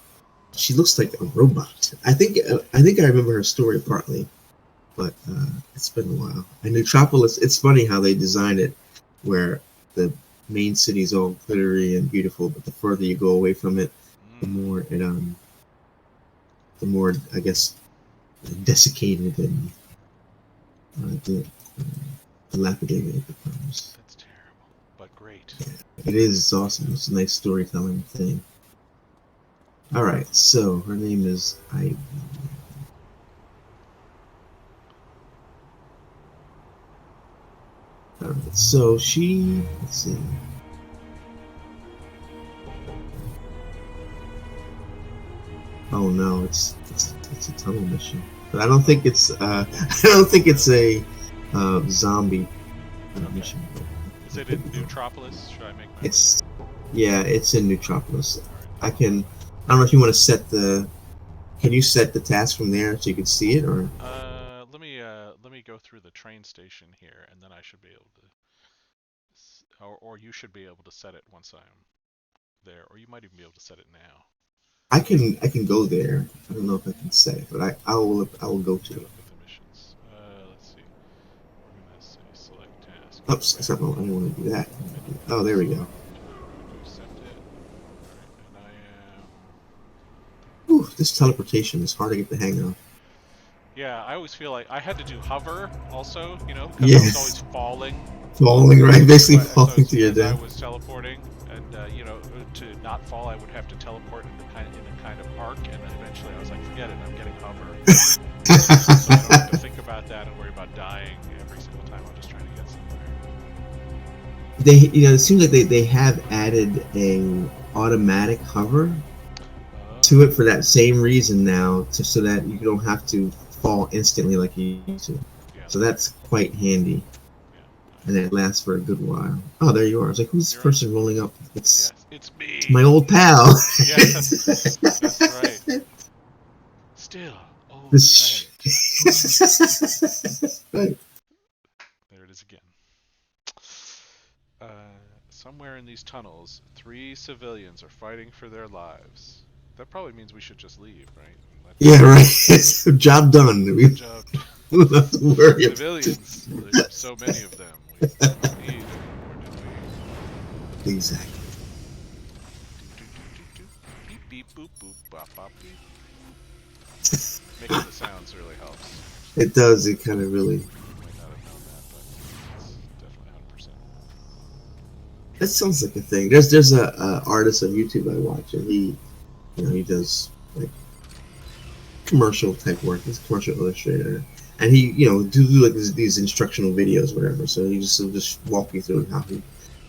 She looks like a robot. I think I remember her story partly. but it's been a while. And Nootropolis, it's funny how they designed it, where the main city is all glittery and beautiful, but the further you go away from it, the more it the more, I guess, desiccated and dilapidated it becomes. That's terrible, but great. Yeah, it is. It's awesome. It's a nice storytelling thing. All right, so her name is Ivy. All right, so let's see. Oh no, it's a tunnel mission, but I don't think it's I don't think it's a zombie mission. Is it in Nootropolis? Should I make that? It's in Nootropolis. I don't know if you want to set the. Can you set the task from there so you can see it, or? Let me go through the train station here, and then I should be able to, or you should be able to set it once I'm there, or you might even be able to set it now. I can go there. I don't know if I can set it, but I will go to it. With the missions. Let's see. We're gonna say select task. Oops, that's not. I don't want to do that. Oh, there we go. Accept it. Alright, and I am. Ooh, this teleportation is hard to get the hang of. Yeah, I always feel like I had to do hover also, you know, Yes. because I was always falling. Falling, right? Basically falling to your I death. was teleporting, and you know, to not fall, I would have to teleport in a kind of arc, and then eventually I was like, forget it, I'm getting hover. So I don't have to think about that and worry about dying every single time. I'm just trying to get somewhere. It seems like they have added a automatic hover to it for that same reason now, so that you don't have to fall instantly like you used to. Yeah. So that's quite handy. And it lasts for a good while. Oh, there you are. I was like, who's this person rolling up? It's me. My old pal. Yes, that's right. Still, old friend. Right. There it is again. Somewhere in these tunnels, 3 civilians are fighting for their lives. That probably means we should just leave, right? Yeah, right. Job done. Good job. We don't have to worry. Civilians. There's so many of them. We don't need any more, do we? Exactly. Beep, beep, boop, boop, bop, bop, beep. Making the sounds really helps. It does. It kind of really. You might not have known that, but it's definitely 100%. That sounds like a thing. There's a artist on YouTube I watch, and he does like commercial type work. He's a commercial illustrator, and he do like these instructional videos, whatever. So he'll just walk you through how he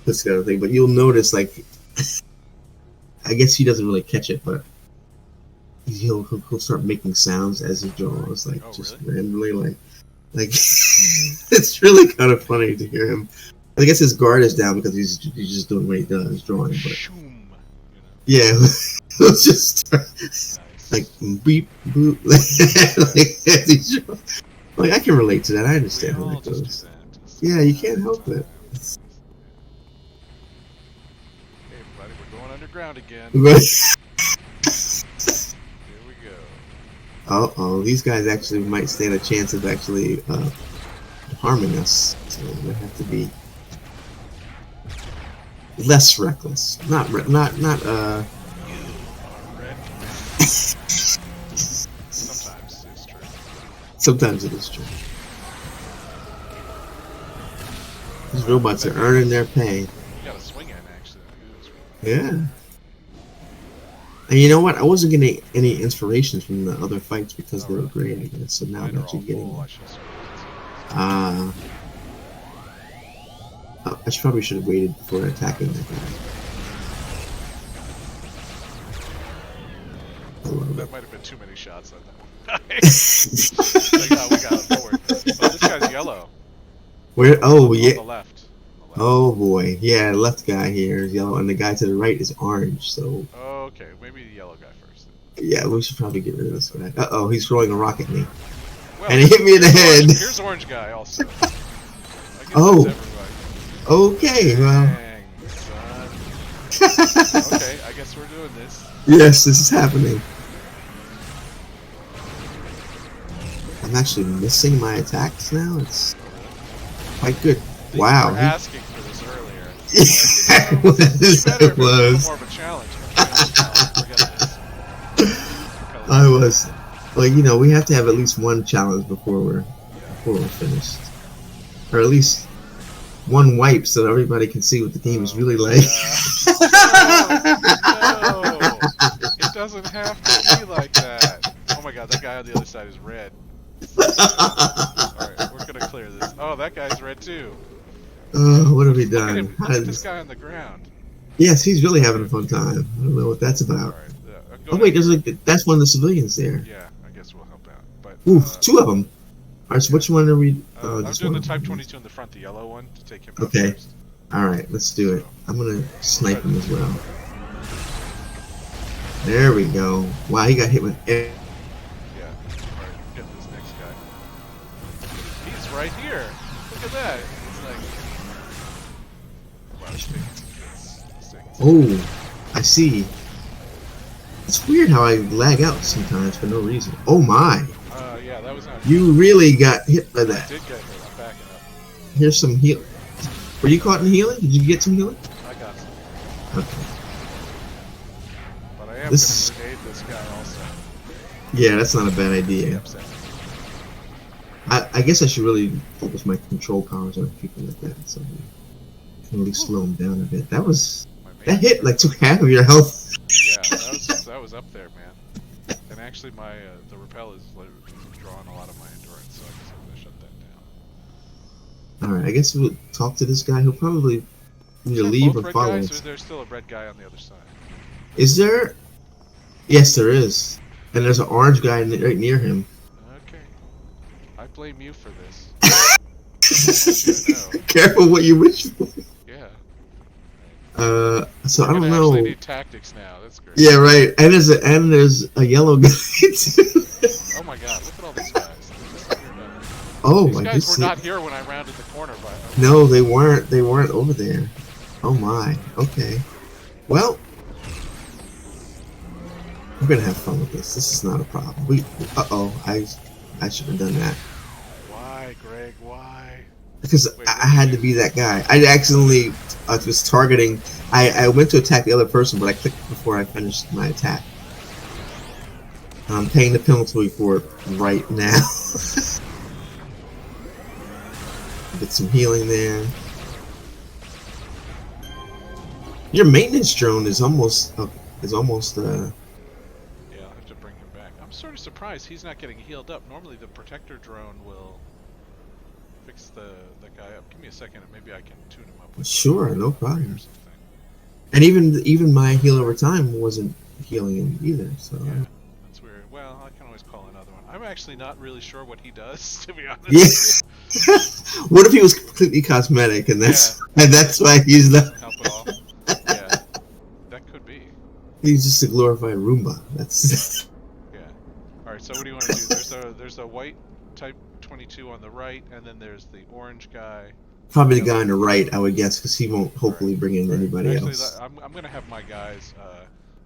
puts together thing. But you'll notice, like, I guess he doesn't really catch it, but he'll start making sounds as he draws, like randomly, like it's really kind of funny to hear him. I guess his guard is down because he's just doing what he does, drawing. But yeah, he'll just like beep boop, like I can relate to that. I understand how that goes. Yeah, you can't help it. Hey everybody, we're going underground again. Here we go. Oh, these guys actually might stand a chance of actually harming us. So we have to be less reckless. Not. You are reckless. Sometimes it's true. Sometimes it is true. These robots are earning their pay. You got a swing in, actually. Yeah. And you know what? I wasn't getting any inspirations from the other fights because they were great, I guess. So now I'm actually getting them. I probably should have waited before attacking that guy. That might have been too many shots on that one. we got him forward. Oh, this guy's yellow. Where? Oh, on yeah. the left. Oh boy, yeah. The left guy here is yellow, and the guy to the right is orange. So. Okay, maybe the yellow guy first. Yeah, we should probably get rid of this guy. Uh-oh, he's throwing a rock at me. Well, And he hit me in the head. Here's orange guy also. Oh. Okay, well. Dang, son. Okay, I guess we're doing this. Yes, this is happening. I'm actually missing my attacks now. It's quite good. You Wow. were asking for this earlier. Yeah, It'd be better if it was a little was. more of a challenge. Forget this. I was. Like, you know, we have to have at least one challenge before we're finished. Or at least one wipe so everybody can see what the game is really like. No, it doesn't have to be like that. Oh my god, that guy on the other side is red. Alright, we're gonna clear this. Oh, that guy's red too. Oh, what have we Look at done? him. Look at this guy on the ground. Yes, he's really having a fun time. I don't know what that's about. Alright, Oh wait, there's that's one of the civilians there. Yeah, I guess we'll help out. But ooh, two of them. Alright, so which one are we? I'm doing the Type 22 in the front, the yellow one, to take him out okay. first. Alright, let's do it. I'm gonna snipe him as well. There we go. Wow, he got hit with air. Yeah. Alright, get this next guy. He's right here. Look at that. It's like... Wow, it's taking oh, I see. It's weird how I lag out sometimes for no reason. Oh my. Yeah, that was not... You really got hit by that. I did get hit. I'm backing up. Here's some heal. Were you caught in healing? Did you get some healing? I got some. Okay. But I am going to grenade this guy also. Yeah, that's not a bad idea. I guess I should really focus my control powers on people like that, so I can really slow them down a bit. That hit like took half of your health. Yeah, that was up there, man. And actually, my the repel is drawing a lot of my endurance, so I guess I'm gonna shut that down. All right, I guess we'll talk to this guy. He'll probably either leave or follow us. Or is there still a red guy on the other side? Is there? Yes, there is. And there's an orange guy right near him. Okay. I blame you for this. I want you to know. Careful what you wish for. Yeah. So I don't know. Actually need tactics now. That's great. Yeah, right. And there's a yellow guy too. Oh my god! Look at all these guys. Oh, these guys were not here when I rounded the corner. No, they weren't. They weren't over there. Oh my. Okay. Well, we're gonna have fun with this. This is not a problem. I should have done that. Why, Greg? Why? Because I had to be that guy. I accidentally was targeting. I went to attack the other person, but I clicked before I finished my attack. I'm paying the penalty for it right now. Get some healing there. Your maintenance drone is almost Yeah, I'll have to bring him back. I'm sort of surprised he's not getting healed up. Normally the protector drone will fix the guy up. Give me a second and maybe I can tune him up with sure, no problem. And even my heal over time wasn't healing him either, so yeah, that's weird. Well, I can always call another one. I'm actually not really sure what he does, to be honest. Yes. What if he was completely cosmetic and that's why he's not help at all? Yeah, that could be. He's just a glorified Roomba. That's yeah. All right. So what do you want to do? There's a white Type 22 on the right, and then there's the orange guy. probably the guy on the right, I would guess, because he won't hopefully bring in anybody Actually, else. I'm gonna have my guys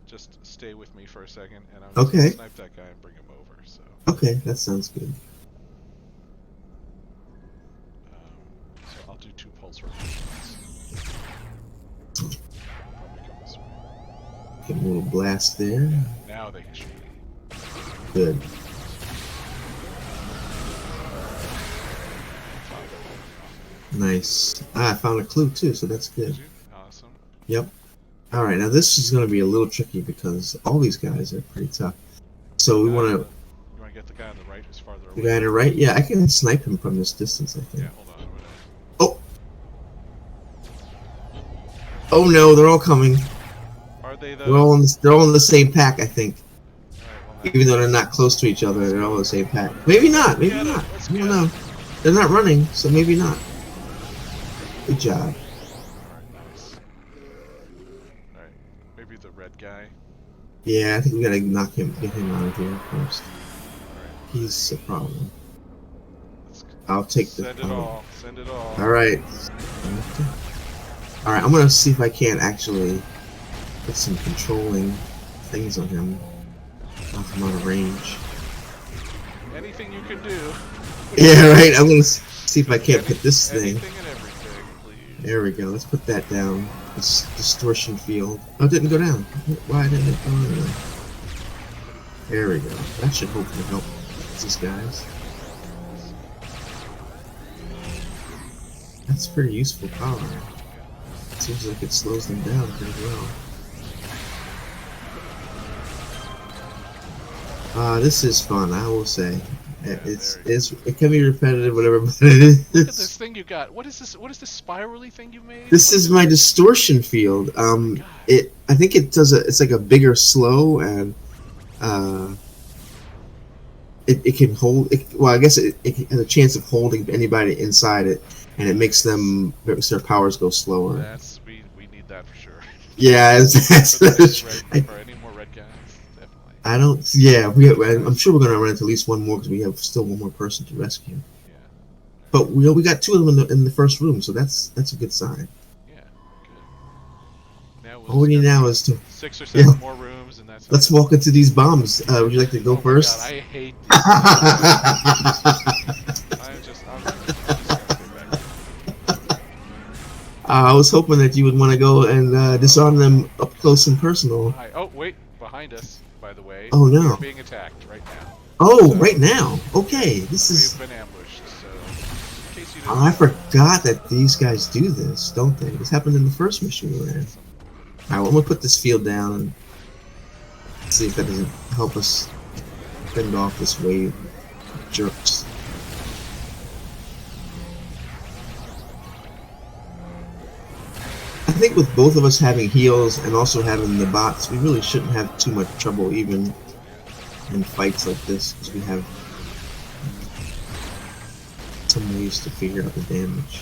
just stay with me for a second, and I'm okay. gonna snipe that guy and bring him over. So. Okay, that sounds good. So I'll do 2 pulse rounds. Probably come this way. Get a little blast there. Yeah, now they can shoot. Good. Nice. I found a clue too, so that's good. Awesome. Yep. All right, now this is going to be a little tricky because all these guys are pretty tough. So we want to. You want to get the guy on the right who's farther away? The guy on the right? Yeah, I can snipe him from this distance, I think. Yeah, hold on. Oh. Oh no, they're all coming. Are they though? They're all in the same pack, I think. Right, well, even though they're not close to each other, they're all in the same pack. Maybe not. Maybe not. I don't know. They're not running, so maybe not. Good job. Alright, nice. Alright, maybe the red guy. Yeah, I think we gotta get him out of here first. He's a problem. I'll take the. Send it all. Send it all. Alright. Alright, I'm gonna see if I can't actually put some controlling things on him. Knock him out of range. Anything you can do. Yeah, right. I'm gonna see if I can't hit this thing. Anything and everything, please. There we go. Let's put that down. This distortion field. Oh, it didn't go down. Why didn't it go down? There we go. That should hopefully help these guys. That's pretty useful power. Seems like it slows them down pretty well. This is fun, I will say. Yeah, It can be repetitive, whatever, but it is. Look at this thing you got. What is this? What is this spirally thing you made? This is my distortion field. I think it does it's like a bigger slow, and it can hold. Well, I guess it has a chance of holding anybody inside it, and it makes their powers go slower. We need that for sure. Yeah, for any more red guys, definitely. I don't. Yeah, I'm sure we're gonna run into at least one more because we have still one more person to rescue. Yeah. But we got two of them in the first room, so that's a good sign. Yeah, good. Now All we need now is to 6 or 7 more rooms, and that's. Let's walk into these bombs. Would you like to go first? God, I hate these. I'm just gonna go back. I was hoping that you would want to go and disarm them up close and personal. Oh, wait, behind us, by the way. Oh, no. We're being attacked right now. Oh, so, right now. Okay, this is. We've been ambushed, so in case you didn't I forgot that these guys do this, don't they? This happened in the first mission we were in. Alright, well, I'm gonna put this field down and see if that doesn't help us fend off this wave of jerks. I think with both of us having heals and also having the bots, we really shouldn't have too much trouble even in fights like this, because we have some ways to figure out the damage.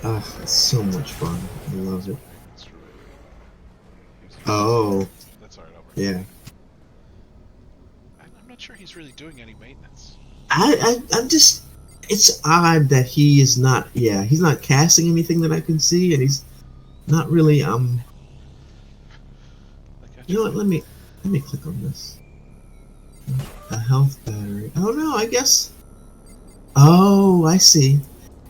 Ah, it's so much fun. I love it. Oh. That's alright, yeah. I'm not sure he's really doing any maintenance. I'm just. It's odd that he is not. Yeah, he's not casting anything that I can see, and he's not really. You know what? Let me click on this. A health battery. Oh no, I guess. Oh, I see.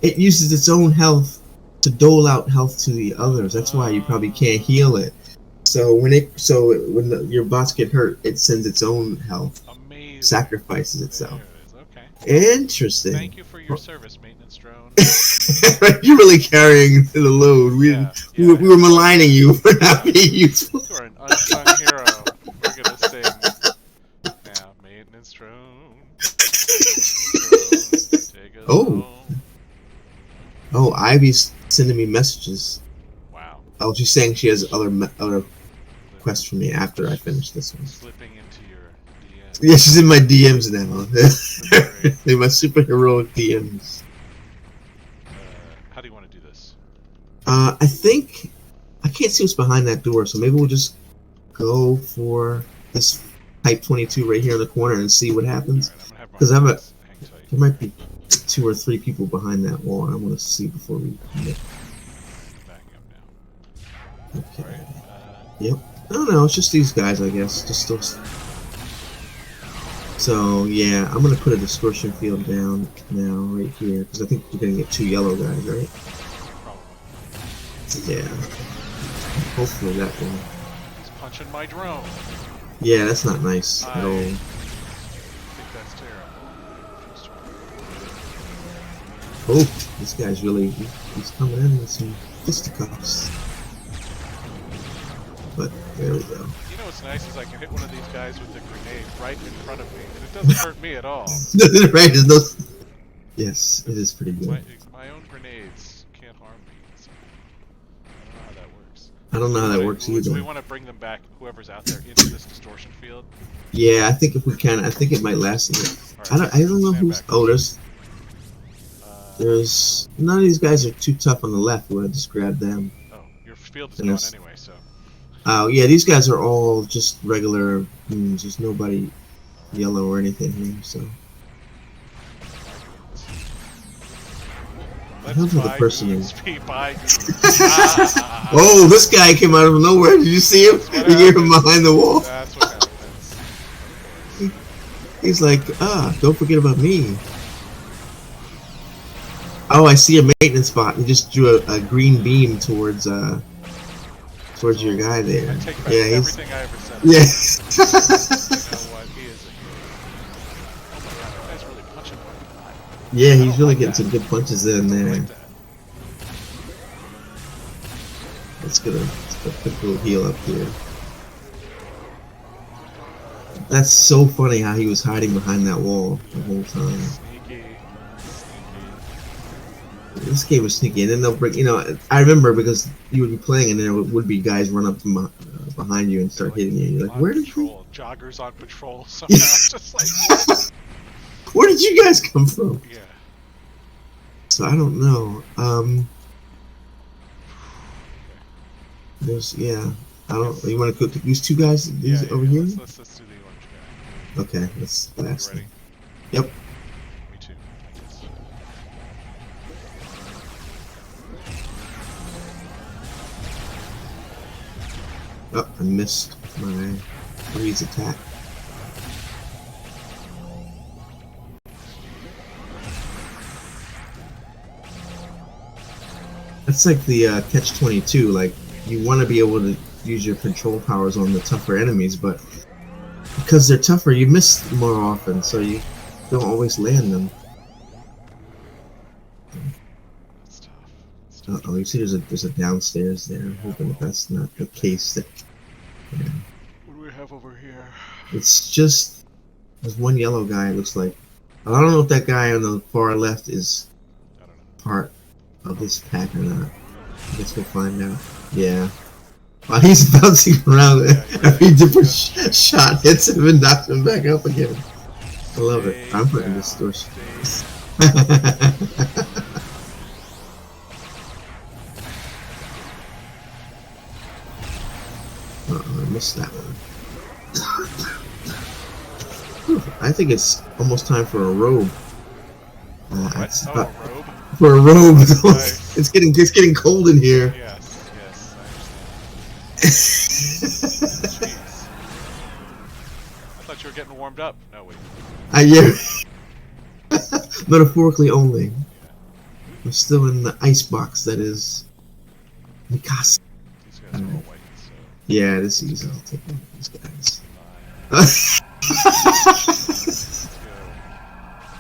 It uses its own health to dole out health to the others. That's why you probably can't heal it. So when your bots get hurt, it sends its own health. Amazing. Sacrifices itself. Okay. Interesting. Thank you for your service, maintenance drone. You're really carrying the load. We were maligning you for not being useful. You're an unsung hero. We're gonna sing now, maintenance drone. Take us home. Oh, Ivy's sending me messages. Wow. Oh, she's saying she has other quests for me after I finish this one. Slipping into your DMs. Yeah, she's in my DMs now. They're my superheroic DMs. How do you want to do this? I think I can't see what's behind that door, so maybe we'll just go for this Type 22 right here in the corner and see what happens. Because there might be 2 or 3 people behind that wall, and I want to see before we commit. Okay. Yep. I don't know. It's just these guys, I guess. Just those. So yeah, I'm gonna put a distortion field down now, right here, because I think we're gonna get 2 yellow guys, right? Yeah. Hopefully that will. He's punching my drone. Yeah, that's not nice at all. I think that's terrible. Oh, this guy's he's coming in with some fisticuffs. But there we go. You know what's nice is I can hit one of these guys with a grenade right in front of me, and it doesn't hurt me at all. Right? Yes, it is pretty good. My own grenades can't harm me. So I don't know how that works. I don't know how that works either. Do we want to bring them back, whoever's out there, into this distortion field? Yeah, I think if we can, I think it might last a bit. Right, I don't know who's. Oh, there's none of these guys are too tough on the left. We'll just grab them. Oh, your field is gone anyway, so. Oh yeah, these guys are all just regular. There's nobody yellow or anything here, so. I don't know the person is. Ah. Oh, this guy came out of nowhere. Did you see him? He gave him behind the wall. That's what happens. He's like, don't forget about me. Oh, I see a maintenance spot. He just drew a green beam towards your guy there. I take back Yeah, everything I ever said. Yes. You know what? He is a hero. Oh my god, that guy's really punching hard. Yeah, he's really getting some good punches in there. Like that. Let's get a quick little heal up here. That's so funny how he was hiding behind that wall the whole time. Sneaky. This game was sneaky, and then they'll bring. I remember because you would be playing, and there would be guys run up from behind you and start hitting you. You're like, where did you? Joggers on patrol somehow. Just like. Where did you guys come from? Yeah. So I don't know. I don't. You want to cook these two guys over here? Let's do the orange guy. Okay, let's blast Ready? them. Yep. Me too. I guess. Oh, I missed my freeze attack. That's like the catch-22. Like, you want to be able to use your control powers on the tougher enemies, but because they're tougher, you miss more often, so you don't always land them. That's tough. Oh, you see, there's a downstairs there. I'm hoping that that's not the case. That. Yeah. What do we have over here? It's just there's one yellow guy. It looks like. I don't know if that guy on the far left is part of this pack or not. I guess we'll find out. Yeah. Wow, he's bouncing around. Every different shot hits him and knocks him back up again. I love it. I'm putting this door. Uh-oh, I missed that one. I think it's almost time for a robe. A robe? For a robe. Nice. It's getting cold in here. Yes, I understand. Jeez. I thought you were getting warmed up. No, wait. Yeah. Metaphorically only. I'm still in the ice box that is Mikasa. These guys are all white, so... Yeah, this is easy to take on these guys.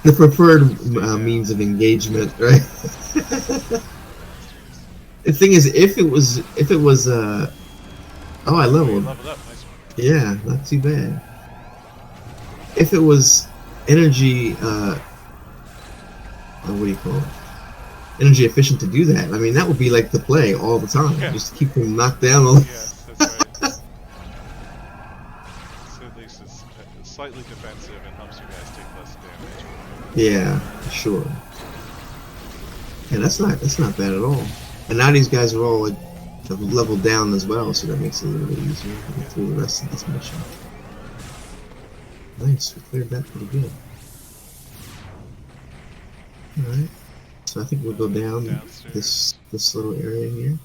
The preferred means of engagement, right? The thing is, if it was, oh, I leveled. Leveled up, nice one. Yeah, not too bad. If it was energy, what do you call it? Energy efficient to do that. I mean, that would be like the play all the time. Yeah. Just keep them knocked down. All Yes, that's right. So at least it's slightly defensive and helps you guys take less damage. Yeah, for sure. Yeah, that's not bad at all. And now these guys are all like leveled down as well, so that makes it a little bit easier to get through the rest of this mission. Nice, we cleared that pretty good. Alright. So I think we'll go down this little area here.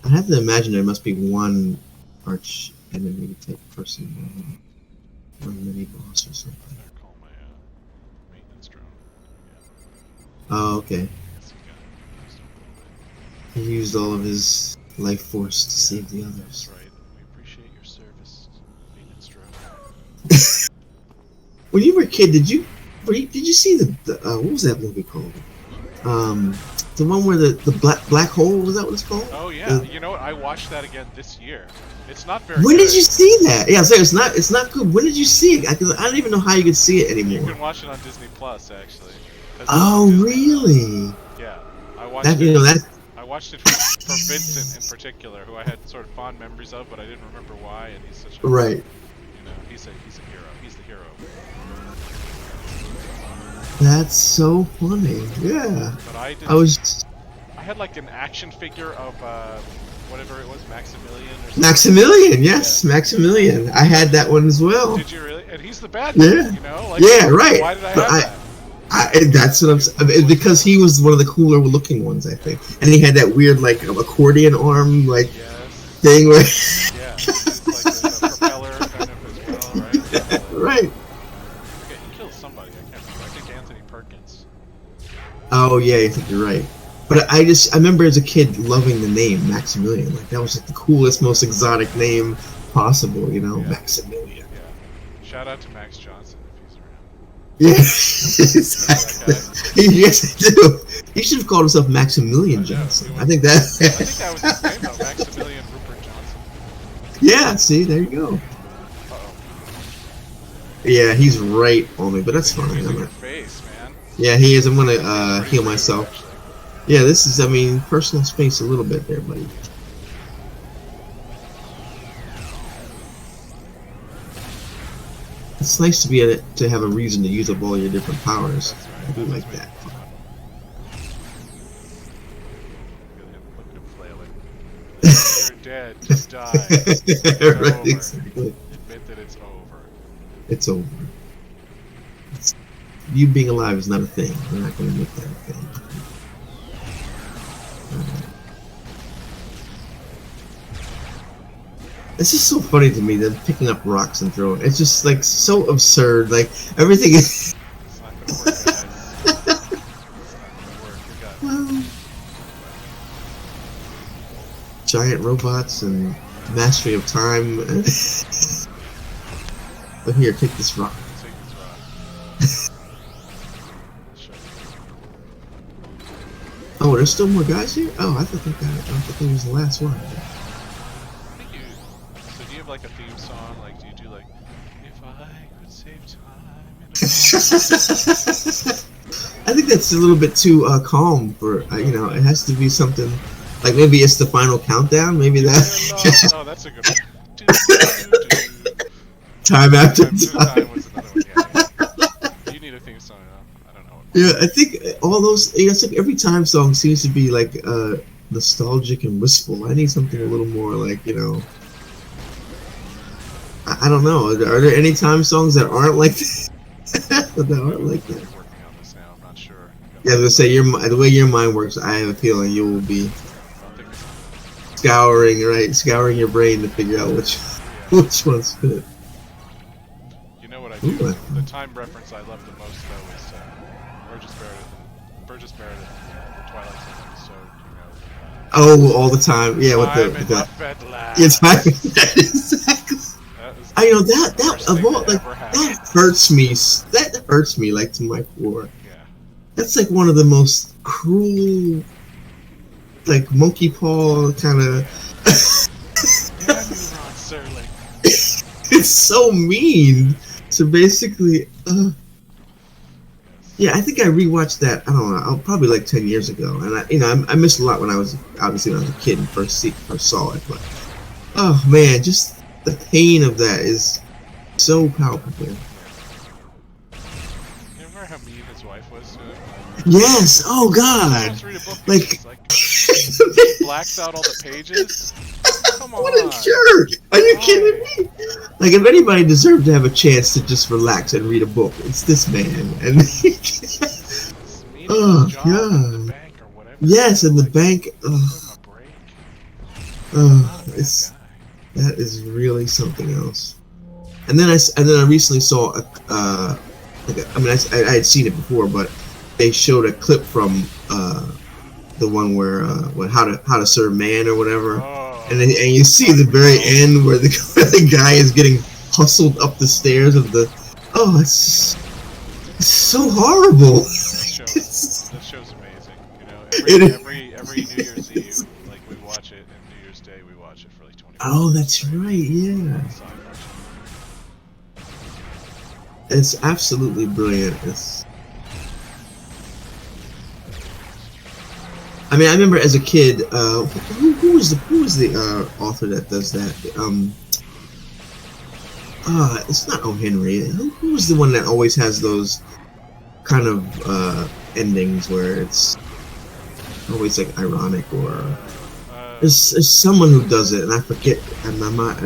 I have to imagine there must be one arch enemy type person, one mini boss or something. I call my maintenance drone. Yeah. Oh, okay. Yes, He used all of his life force to save the others. that's right. We appreciate your service, maintenance drone. When you were a kid, did you see the what was that movie called? The one where the black hole, was that what it's called? Oh yeah, you know what? I watched that again this year. It's not very. When good. did you see that? Yeah, so it's not good. When did you see it? Because I don't even know how you could see it anymore. You can watch it on Disney Plus actually. Oh really? Yeah, I watched That it. that. I watched it for Vincent in particular, who I had sort of fond memories of, but I didn't remember why. And he's such a Right. You know, he's a hero. He's the hero. That's so funny. Yeah. But I had like an action figure of whatever it was, Maximilian or something. Maximilian, yes, yeah. Maximilian. I had that one as well. Did you really? And he's the bad guy, yeah. you know? Like, yeah, right. Why did I but have that? That's what I'm saying. Because he was one of the cooler looking ones, I think, and he had that weird like accordion arm like Yes. thing where. Yeah. It's like there's a propeller kind of as well, right? Right. Okay, he killed somebody. I can't remember. I think Anthony Perkins. Oh yeah, I think you're right. But I remember as a kid loving the name Maximilian. Like that was like the coolest, most exotic name possible. You know, Yeah. Maximilian. Yeah. Shout out to Max Johnson if he's around. Yeah, exactly. Yes, I do. He should have called himself Maximilian Johnson. I think that. I think that was his name though, Maximilian Rupert Johnson. Yeah. See, there you go. Uh-oh. Yeah, he's right on me, but that's fine. He's in your face, man. Yeah, he is. I'm gonna heal myself. Yeah, this is, I mean, personal space a little bit there, buddy. It's nice to be to have a reason to use up all your different powers. I do like that. Look at him flailing. You're dead. Just die. It's Right, over. exactly. Admit that it's over. It's over. You being alive is not a thing. We're not going to make that a thing. It's just so funny to me that picking up rocks and throwing. It's just like so absurd. Like everything is. It's not gonna work, guys. It's not gonna work. We got Giant robots and mastery of time. But here, take this rock. take this rock. Sure. Oh, there's still more guys here? Oh, I thought that was the last one. I think you. So do you have like a theme song? Like, do you do like, if I could save time in I think that's a little bit too calm for, you know, it has to be something, like maybe it's the final countdown, maybe that. Oh, that's a good one. Time after Time was another one, yeah. You need a theme song, I don't know. Yeah, I think all those, it's like every time song seems to be like nostalgic and wistful. I need something a little more like, you know, I don't know. Are there any time songs that aren't like that? That aren't like that? You're working on this now, I'm not sure. Yeah, I was gonna say the way your mind works, I have a feeling you will be scouring your brain to figure out which ones fit. You know what I do? The time reference I love the most though is Burgess Meredith in the Twilight Zone episode. You know. Oh, all the time. Yeah, with the Enough at last. it's exactly. I know that of all like that hurts me. That hurts me like to my core. Yeah. That's like one of the most cruel, like monkey paw kind of. It's so mean. So basically, yeah, I think I rewatched that. I don't know, probably like 10 years ago, and I missed a lot when I was a kid and first saw it. But oh man, just the pain of that is so palpable. You remember how mean his wife was to him? Yes. Oh God. Let's read a book. Like he blacks out all the pages. Come on. What a jerk! Are you kidding me? Like, if anybody deserved to have a chance to just relax and read a book, it's this man. And oh God! Yes, in the bank. That is really something else. And then I recently saw I had seen it before, but they showed a clip from the one where how to serve man or whatever. And you see the very end where the guy is getting hustled up the stairs of the. Oh, it's so horrible. This show's amazing. You know, every New Year's Eve, like we watch it, and New Year's Day we watch it for like 20 minutes. Oh, that's right. Yeah. It's absolutely brilliant. I mean, I remember as a kid, who was the author that does that? It's not O. Henry. Who was the one that always has those kind of endings where it's always like ironic or there's someone who does it and I forget and I'm not.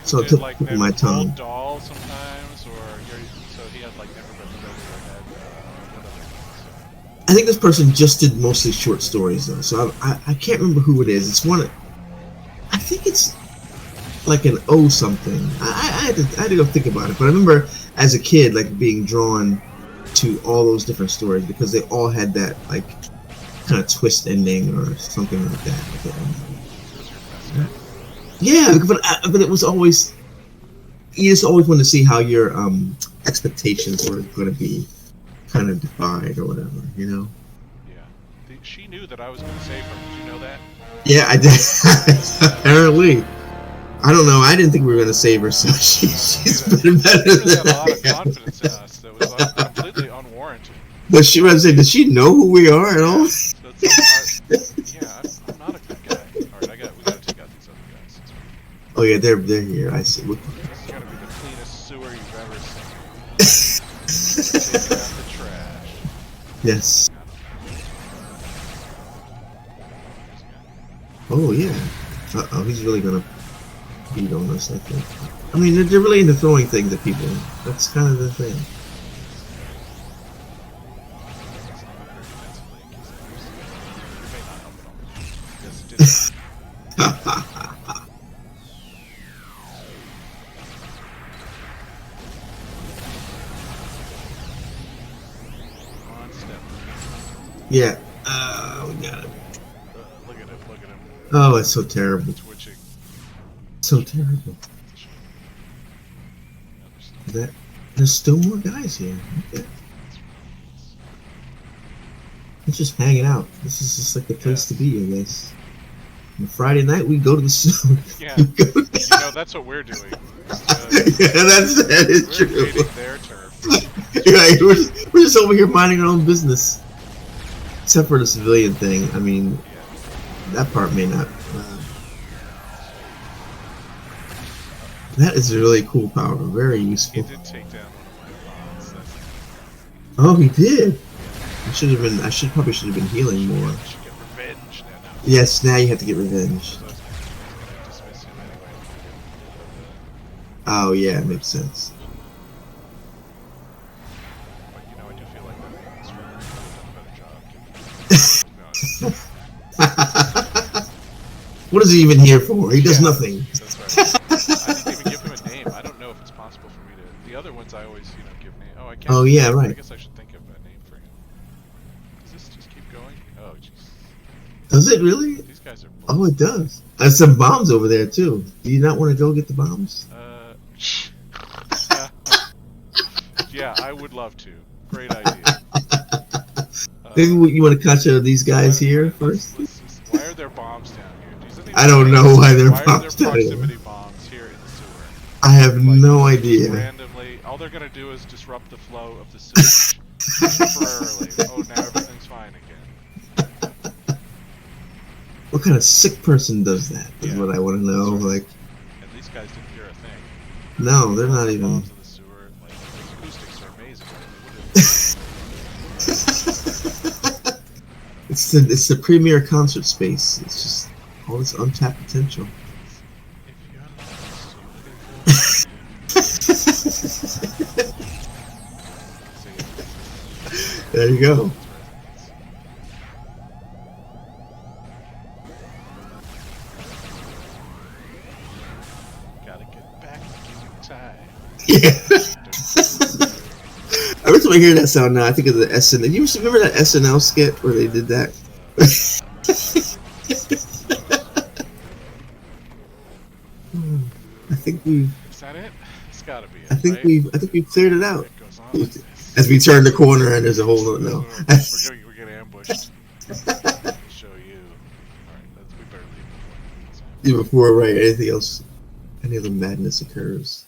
So it took my tongue. Doll sometimes, or so he had like Never Let the Go to Your Head. I think this person just did mostly short stories though, so I can't remember who it is. It's one. I think it's like an O something. I had to go think about it, but I remember as a kid like being drawn to all those different stories because they all had that like kind of twist ending or something like that. Yeah, but it was always, you just always wanted to see how your expectations were going to be kind of defied or whatever, you know. Yeah. She knew that I was going to save her. Did you know that? Yeah, I did. Apparently. I don't know. I didn't think we were going to save her, so she's been better really than had a lot of confidence in us that was completely unwarranted. But she was saying, does she know who we are at all? So it's like, yeah, I'm not a good guy. All right, we got to take out these other guys. Oh yeah, they're here. I see. This is going to be the cleanest sewer you've ever seen. Taking out the trash. Yes. Oh yeah. Uh-oh, he's really gonna beat on us, I think. I mean, they're really into throwing things at people. That's kind of the thing. Yeah. We got it. Look at him. Oh, it's so terrible. Twitching. So terrible. There's still more guys here. Okay. It's just hanging out. This is just like the place to be, I guess. On Friday night, we go to the zoo. Yeah. You know, that's what we're doing. Yeah, that is true. We're invading their turf. Right, we're just over here minding our own business. Except for the civilian thing. I mean, that part may not. That is a really cool power. Very useful. He did take down one of my bombs. Oh, he did. I probably should have been healing more. You should get revenge now. Yes, now you have to get revenge. So dismiss him anyway. Oh yeah, it makes sense. But you know, I do feel like that was done a better job. What is he even here for? He does nothing. That's right. I didn't even give him a name. I don't know if it's possible for me to. The other ones I always, give names. Oh, I can't. Oh yeah, right. I guess I should think of a name for him. Does this just keep going? Oh, jeez. Does it really? These guys are. Oh, it does. There's some bombs over there too. Do you not want to go get the bombs? Yeah, I would love to. Great idea. Maybe you want to catch these guys here first? Why are there bombs down here? I don't know why there are bombs down here. down here. Why are there proximity bombs here in the sewer? I have no idea. Randomly, all they're gonna do is disrupt the flow of the sewage temporarily. Oh, now everything's fine again. What kind of sick person does that? Is what I want to know. Like, and these guys didn't hear a thing. No, they're not even. Bombs in the sewer, like, the acoustics are amazing. It's the premier concert space. It's just all this untapped potential. There you go. Gotta get back in time. Yeah. Every time I hear that sound now, I think of the SNL. You remember that SNL skit where they did that? I think we've. Is that it? It's gotta be it. I think right? we've cleared it out. It goes on like this. As we turn the corner and there's a whole no. We're getting ambushed. I'll show you. Alright, we better leave Before right, anything else, any other madness occurs.